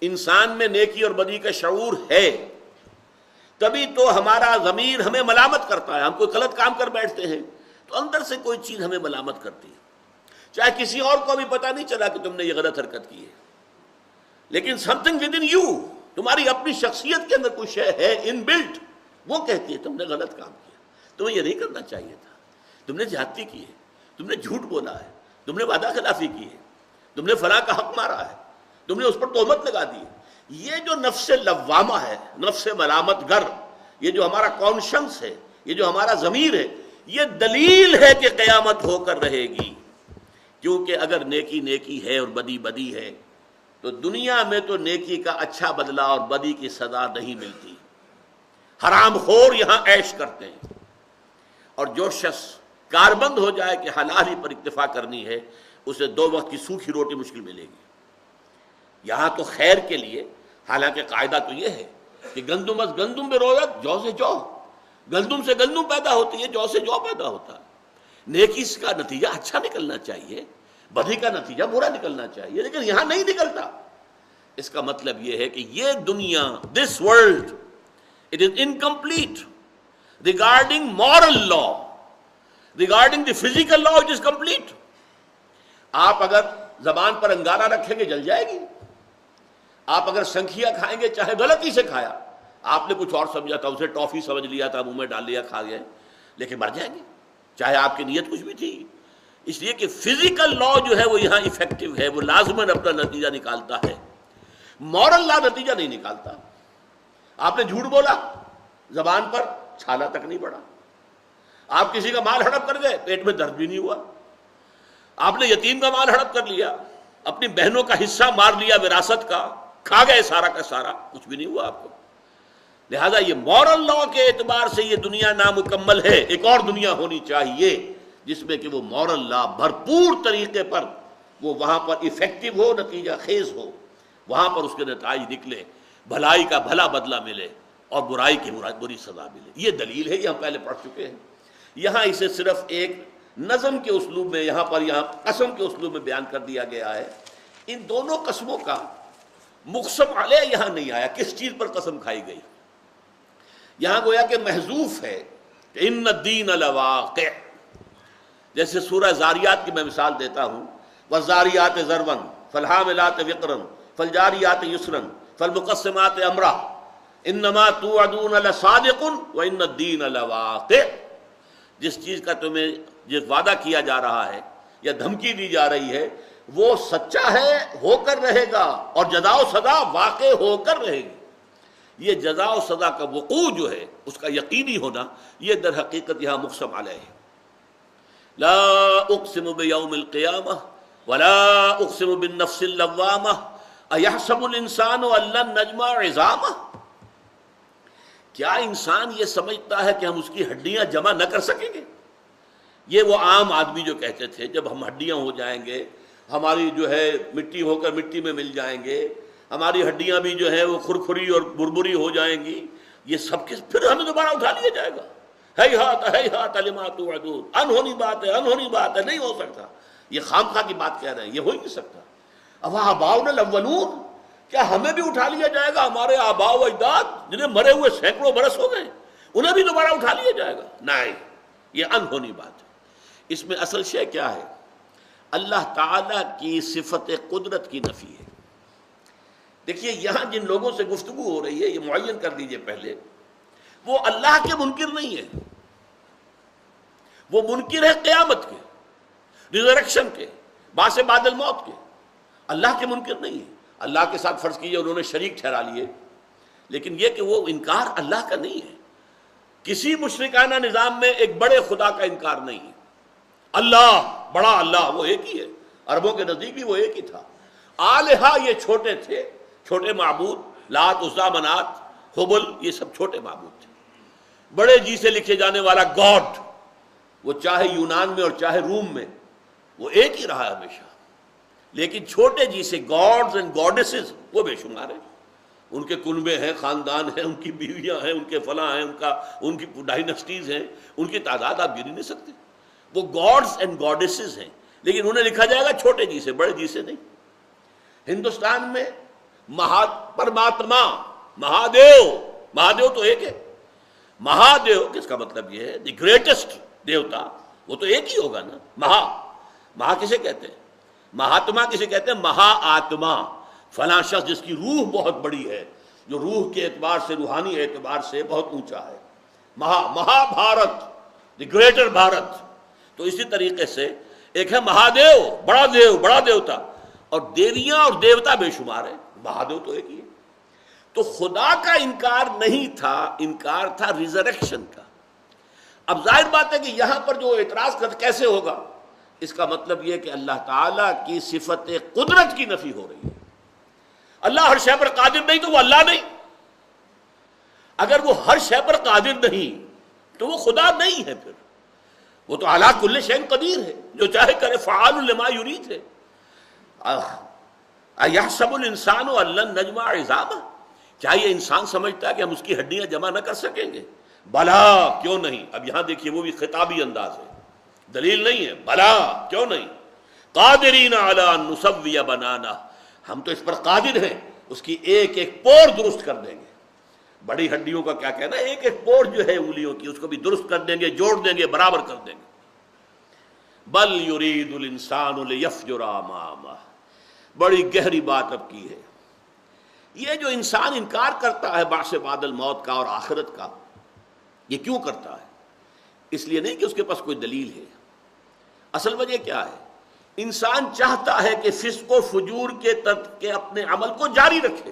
انسان میں نیکی اور بدی کا شعور ہے تبھی تو ہمارا ضمیر ہمیں ملامت کرتا ہے۔ ہم کوئی غلط کام کر بیٹھتے ہیں تو اندر سے کوئی چیز ہمیں ملامت کرتی ہے، چاہے کسی اور کو بھی پتہ نہیں چلا کہ تم نے یہ غلط حرکت کی ہے، لیکن some thing with in you, تمہاری اپنی شخصیت کے اندر کوئی شے ہے ان بلٹ، وہ کہتی ہے تم نے غلط کام کیا، تمہیں یہ نہیں کرنا چاہیے تھا، تم نے زیادتی کی ہے، تم نے جھوٹ بولا ہے، تم نے وعدہ خلافی کی ہے، تم نے فلاں کا حق مارا ہے، تم نے اس پر تہمت لگا دی ہے۔ یہ جو نفس لوامہ ہے، نفس ملامت گر، یہ جو ہمارا کانشنس ہے، یہ جو ہمارا ضمیر ہے، یہ دلیل ہے کہ قیامت ہو کر رہے گی، کیونکہ اگر نیکی نیکی ہے اور بدی بدی ہے تو دنیا میں تو نیکی کا اچھا بدلہ اور بدی کی سزا نہیں ملتی، حرام خور یہاں عیش کرتے ہیں، اور جو شخص کاربند ہو جائے کہ حلال ہی پر اکتفا کرنی ہے، اسے 2 وقت کی سوکھی روٹی مشکل ملے گی۔ یہاں تو خیر کے لیے، حالانکہ قاعدہ تو یہ ہے کہ گندم از گندم بے رویت، جو سے جو، گندم سے گندم پیدا ہوتی ہے، جو سے جو پیدا ہوتا ہے۔ نیکی کا نتیجہ اچھا نکلنا چاہیے، بدی کا نتیجہ برا نکلنا چاہیے، لیکن یہاں نہیں نکلتا۔ اس کا مطلب یہ ہے کہ یہ دنیا، this world, it is incomplete regarding moral law, regarding the physical law it is complete. آپ اگر زبان پر انگارہ رکھیں گے جل جائے گی، آپ اگر سنکھیا کھائیں گے چاہے غلطی سے کھایا، آپ نے کچھ اور سمجھا تھا، اسے ٹافی سمجھ لیا تھا، منہ میں ڈال لیا، کھا گئے، لیکن مر جائیں گے چاہے آپ کی نیت کچھ بھی تھی۔ اس لیے کہ فزیکل لا جو ہے وہ یہاں ایفیکٹو ہے، وہ لازماً اپنا نتیجہ نکالتا ہے، مورل لا نتیجہ نہیں نکالتا۔ آپ نے جھوٹ بولا، زبان پر چھالا تک نہیں پڑا، آپ کسی کا مال ہڑپ کر گئے، پیٹ میں درد بھی نہیں ہوا، آپ نے یتیم کا مال ہڑپ کر لیا، اپنی بہنوں کا حصہ مار لیا وراثت کا، کھا گئے سارا کا سارا، کچھ بھی نہیں ہوا آپ کو۔ لہذا یہ مورل لا کے اعتبار سے یہ دنیا نامکمل ہے، ایک اور دنیا ہونی چاہیے جس میں کہ وہ مورل لا بھرپور طریقے پر وہ وہاں پر ایفیکٹو ہو، نتیجہ خیز ہو، وہاں پر اس کے نتائج نکلے، بھلائی کا بھلا بدلہ ملے اور برائی کی بری سزا ملے۔ یہ دلیل ہے، یہ ہم پہلے پڑھ چکے ہیں۔ یہاں اسے صرف ایک نظم کے اسلوب میں، یہاں قسم کے اسلوب میں بیان کر دیا گیا ہے۔ ان دونوں قسموں کا مقسم علیہ یہاں نہیں آیا، کس چیز پر قسم کھائی گئی؟ یہاں گویا کہ محذوف ہے کہ ان الدین لواقع، جیسے سورہ زاریات کی میں مثال دیتا ہوں، والزاریات ذروا فالحاملات وقرا فالجاریات یسرا فالمقسمات امرا انما توعدون لصادق وان الدین لواقع۔ جس چیز کا تمہیں جو وعدہ کیا جا رہا ہے یا دھمکی دی جا رہی ہے وہ سچا ہے، ہو کر رہے گا، اور جزا و سزا واقع ہو کر رہے گی۔ یہ جزا و سزا کا وقوع جو ہے، اس کا یقینی ہونا، یہ در حقیقت یہاں مقسم علیہ ہے۔ لا اقسم بیوم القیامہ ولا اقسم بالنفس اللوامہ ایحسب الانسان ان لن نجمع عظامہ۔ کیا انسان یہ سمجھتا ہے کہ ہم اس کی ہڈیاں جمع نہ کر سکیں گے؟ یہ وہ عام آدمی جو کہتے تھے جب ہم ہڈیاں ہو جائیں گے، ہماری جو ہے مٹی ہو کر مٹی میں مل جائیں گے، ہماری ہڈیاں بھی جو ہے وہ کھرکھری اور بربری ہو جائیں گی، یہ سب کے پھر ہمیں دوبارہ اٹھا لیا جائے گا۔ ہیہات لما توعدون، انہونی بات ہے، انہونی بات ہے، نہیں ہو سکتا۔ یہ خامخواہ کی بات کہہ رہے ہیں، یہ ہو ہی نہیں سکتا۔ اوآباؤنا الاولون، کیا ہمیں بھی اٹھا لیا جائے گا؟ ہمارے آباء و اجداد جنہیں مرے ہوئے سینکڑوں برس ہو گئے، انہیں بھی دوبارہ اٹھا لیا جائے گا؟ نہیں، یہ انہونی بات ہے۔ اس میں اصل شے کیا ہے؟ اللہ تعالیٰ کی صفت قدرت کی نفی ہے۔ دیکھیے یہاں جن لوگوں سے گفتگو ہو رہی ہے، یہ معین کر دیجئے پہلے، وہ اللہ کے منکر نہیں ہے، وہ منکر ہے قیامت کے، ریزریکشن کے، بعث بعد الموت کے، اللہ کے منکر نہیں ہے۔ اللہ کے ساتھ فرض کیجئے انہوں نے شریک ٹھہرا لیے، لیکن یہ کہ وہ انکار اللہ کا نہیں ہے۔ کسی مشرکانہ نظام میں ایک بڑے خدا کا انکار نہیں ہے۔ اللہ، بڑا اللہ، وہ ایک ہی ہے، عربوں کے نزدیک بھی وہ ایک ہی تھا۔ آلہہ یہ چھوٹے تھے، چھوٹے معبود، لات، عزیٰ، منات، حبل، یہ سب چھوٹے معبود تھے۔ بڑے جی سے لکھے جانے والا گاڈ، وہ چاہے یونان میں اور چاہے روم میں وہ ایک ہی رہا ہے ہمیشہ، لیکن چھوٹے جی سے گاڈز اینڈ گاڈیسز وہ بے شمار ہیں، ان کے کنبے ہیں، خاندان ہیں، ان کی بیویاں ہیں، ان کے فلاں ہیں، ان کی ڈائنسٹیز ہیں، ان کی تعداد آپ گن نہیں سکتے، وہ گاڈز اینڈ گاڈیسز ہیں، لیکن انہیں لکھا جائے گا چھوٹے جی سے، بڑے جی سے نہیں۔ ہندوستان میں پرماتما، مہادیو تو ایک ہے، مہادیو کس کا مطلب یہ ہے دی گریٹسٹ دیوتا، وہ تو ایک ہی ہوگا نا۔ مہا کسے کہتے ہیں؟ مہاتما کسے کہتے ہیں؟ مہا آتما، فلاں شخص جس کی روح بہت بڑی ہے، جو روح کے اعتبار سے، روحانی اعتبار سے بہت اونچا ہے۔ مہا بھارت، دی گریٹر بھارت۔ تو اسی طریقے سے ایک ہے مہادیو، بڑا دیو، بڑا دیوتا، اور دیویاں اور دیوتا بے شمار ہے، مہادیو تو ایک ہی ہے۔ تو خدا کا انکار نہیں تھا، انکار تھا ریزریکشن کا۔ اب ظاہر بات ہے کہ یہاں پر جو اعتراض کیسے ہوگا، اس کا مطلب یہ کہ اللہ تعالیٰ کی صفت قدرت کی نفی ہو رہی ہے۔ اللہ ہر شے پر قادر نہیں تو وہ اللہ نہیں، اگر وہ ہر شے پر قادر نہیں تو وہ خدا نہیں ہے، پھر وہ تو علی کل شیء قدیر ہے، جو چاہے کرے، فعال لما یرید ہے۔ ایحسب الانسان ان لن نجمع عظامہ، کیا یہ انسان سمجھتا ہے کہ ہم اس کی ہڈیاں جمع نہ کر سکیں گے؟ بلا، کیوں نہیں۔ اب یہاں دیکھیے وہ بھی خطابی انداز ہے، دلیل نہیں ہے، بلا کیوں نہیں، قادرین علی ان نسوی بنانہ، ہم تو اس پر قادر ہیں، اس کی ایک ایک پور درست کر دیں گے۔ بڑی ہڈیوں کا کیا کہنا ہے، ایک ایک پور جو ہے انگلیوں کی، اس کو بھی درست کر دیں گے، جوڑ دیں گے، برابر کر دیں گے۔ بل یرید الانسان لیفجر امامہ، بڑی گہری بات اب کی ہے۔ یہ جو انسان انکار کرتا ہے بعث بعد الموت کا اور آخرت کا، یہ کیوں کرتا ہے؟ اس لیے نہیں کہ اس کے پاس کوئی دلیل ہے، اصل وجہ کیا ہے؟ انسان چاہتا ہے کہ فسق و فجور کے اپنے عمل کو جاری رکھے،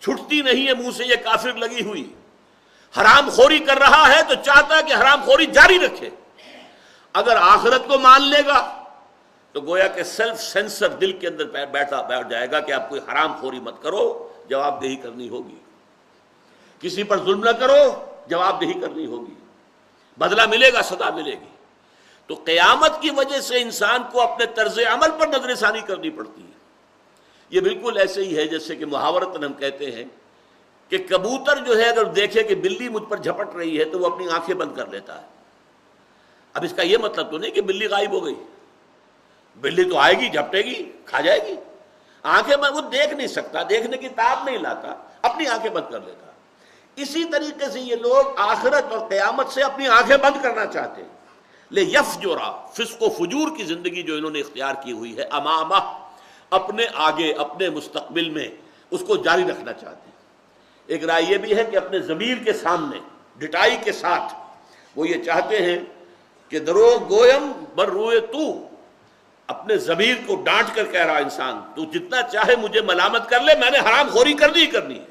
چھٹتی نہیں ہے منہ سے یہ کافر لگی ہوئی، حرام خوری کر رہا ہے تو چاہتا ہے کہ حرام خوری جاری رکھے۔ اگر آخرت کو مان لے گا تو گویا کہ سیلف سینسر دل کے اندر بیٹھ جائے گا کہ آپ کوئی حرام خوری مت کرو، جواب دہی کرنی ہوگی، کسی پر ظلم نہ کرو، جواب دہی کرنی ہوگی، بدلہ ملے گا، سزا ملے گی۔ تو قیامت کی وجہ سے انسان کو اپنے طرز عمل پر نظر ثانی کرنی پڑتی ہے۔ یہ بالکل ایسے ہی ہے جیسے کہ محاورتاً ہم کہتے ہیں کہ کبوتر جو ہے اگر دیکھے کہ بلی مجھ پر جھپٹ رہی ہے تو وہ اپنی آنکھیں بند کر لیتا ہے۔ اب اس کا یہ مطلب تو نہیں کہ بلی غائب ہو گئی، بلی تو آئے گی، جھپٹے گی، کھا جائے گی، آنکھیں بند، وہ دیکھ نہیں سکتا، دیکھنے کی تاب نہیں لاتا، اپنی آنکھیں بند کر لیتا۔ اسی طریقے سے یہ لوگ آخرت اور قیامت سے اپنی آنکھیں بند کرنا چاہتے ہیں۔ لیفجرا، فسق و فجور کی زندگی جو انہوں نے اختیار کی ہوئی ہے، امامہ، اپنے آگے، اپنے مستقبل میں اس کو جاری رکھنا چاہتے ہیں۔ ایک رائے یہ بھی ہے کہ اپنے ضمیر کے سامنے ڈٹائی کے ساتھ وہ یہ چاہتے ہیں کہ درو گویم بر روئے تو، اپنے ضمیر کو ڈانٹ کر کہہ رہا انسان، تو جتنا چاہے مجھے ملامت کر لے، میں نے حرام خوری کرنی ہی کرنی ہے۔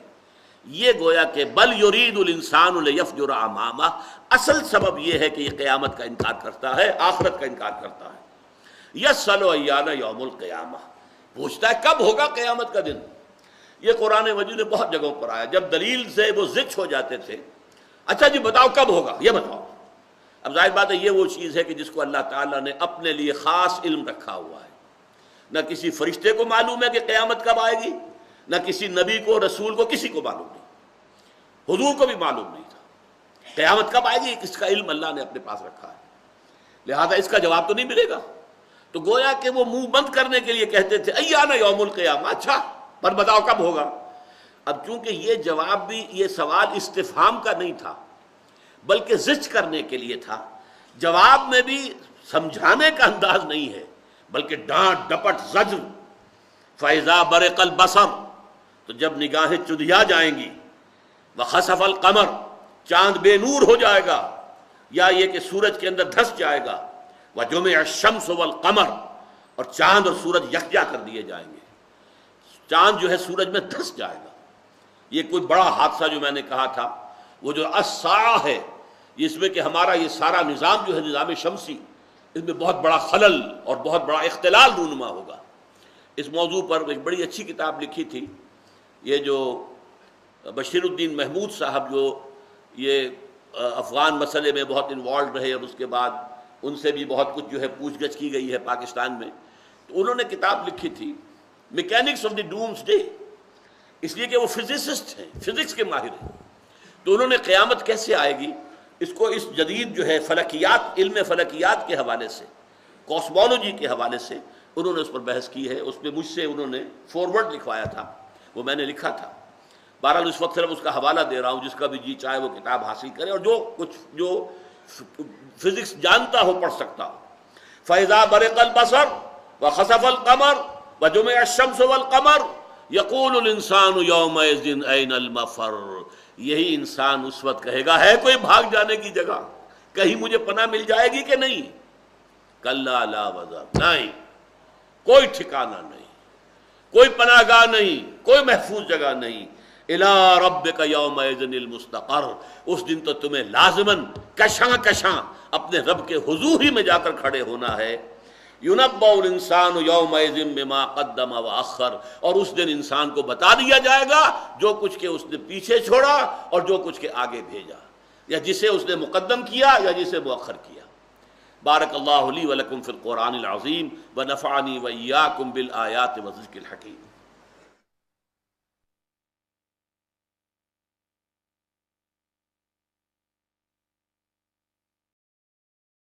یہ گویا کہ بل یرید الانسان لیفجر امامہ، اصل سبب یہ ہے کہ یہ قیامت کا انکار کرتا ہے، آخرت کا انکار کرتا ہے۔ یسأل ایان یوم القیامہ، پوچھتا ہے کب ہوگا قیامت کا دن۔ یہ قرآن مجید میں بہت جگہوں پر آیا، جب دلیل سے وہ زچ ہو جاتے تھے، اچھا جی بتاؤ کب ہوگا، یہ بتاؤ۔ اب ظاہر بات ہے یہ وہ چیز ہے کہ جس کو اللہ تعالیٰ نے اپنے لیے خاص علم رکھا ہوا ہے، نہ کسی فرشتے کو معلوم ہے کہ قیامت کب آئے گی، نہ کسی نبی کو، رسول کو، کسی کو معلوم نہیں، حضور کو بھی معلوم نہیں تھا قیامت کب آئے گی، اس کا علم اللہ نے اپنے پاس رکھا ہے، لہذا اس کا جواب تو نہیں ملے گا۔ تو گویا کہ وہ منہ بند کرنے کے لیے کہتے تھے ایانا یوم القیامہ، اچھا پر بتاؤ کب ہوگا۔ اب چونکہ یہ جواب بھی، یہ سوال استفہام کا نہیں تھا بلکہ زج کرنے کے لیے تھا، جواب میں بھی سمجھانے کا انداز نہیں ہے بلکہ ڈانٹ ڈپٹ زجر۔ فَإِذَا بَرِقَ الْبَصَرُ، تو جب نگاہیں چدھیا جائیں گی، وَخَسَفَ الْقَمَرُ، چاند بے نور ہو جائے گا، یا یہ کہ سورج کے اندر دھس جائے گا، وَجُمِعَ الشَّمْسُ وَالْقَمَرُ، اور چاند اور سورج یکجا کر دیے جائیں گے، چاند جو ہے سورج میں دھس جائے گا۔ یہ کوئی بڑا حادثہ جو میں نے کہا تھا، وہ جو الساعہ ہے، اس میں کہ ہمارا یہ سارا نظام جو ہے نظام شمسی، اس میں بہت بڑا خلل اور بہت بڑا اختلال رونما ہوگا۔ اس موضوع پر ایک بڑی اچھی کتاب لکھی تھی یہ جو بشیر الدین محمود صاحب جو یہ افغان مسئلے میں بہت انوالوڈ رہے اور اس کے بعد ان سے بھی بہت کچھ جو ہے پوچھ گچھ کی گئی ہے پاکستان میں. تو انہوں نے کتاب لکھی تھی mechanics of the doomsday, اس لیے کہ وہ فزسسٹ ہیں، فزکس کے ماہر ہیں. تو انہوں نے قیامت کیسے آئے گی اس کو اس جدید جو ہے فلکیات، علم فلکیات کے حوالے سے، کاسمولوجی کے حوالے سے انہوں نے اس پر بحث کی ہے. اس پہ مجھ سے انہوں نے فارورڈ لکھوایا تھا، وہ میں نے لکھا تھا. بہرحال اس وقت صرف اس کا حوالہ دے رہا ہوں، جس کا بھی جی چاہے وہ کتاب حاصل کرے اور جو فزکس جانتا ہو پڑھ سکتا ہو. فَإِذَا بَرِقَ الْبَصَرُ وَخَسَفَ الْقَمَرُ وَجُمِعَ الشَّمْسُ وَالْقَمَرُ يَقُولُ الْإِنسَانُ يَوْمَئِذٍ أَيْنَ الْمَفَرُّ. یہی انسان اس وقت کہے گا ہے کوئی بھاگ جانے کی جگہ، کہیں مجھے پناہ مل جائے گی کہ نہیں. کَلَّا لَا وَزَرَ، نہیں، کوئی ٹھکانہ نہیں، کوئی پناہ گاہ نہیں، کوئی محفوظ جگہ نہیں. اِلَىٰ رَبِّكَ يَوْمَئِذٍ الْمُسْتَقَرُّ، اس دن تو تمہیں لازماً کشاں کشاں اپنے رب کے حضور ہی میں جا کر کھڑے ہونا ہے. يُنَبَّأُ الْإِنسَانُ يَوْمَئِذٍ بِمَا قَدَّمَ وَأَخَّرَ، اور اس دن انسان کو بتا دیا جائے گا جو کچھ کہ اس نے پیچھے چھوڑا اور جو کچھ کہ آگے بھیجا، یا جسے اس نے مقدم کیا یا جسے مؤخر کیا. بارک اللہ لی ولکم فی القرآن العظیم ونفعنی وإیاکم بالآیات والذکر الحکیم.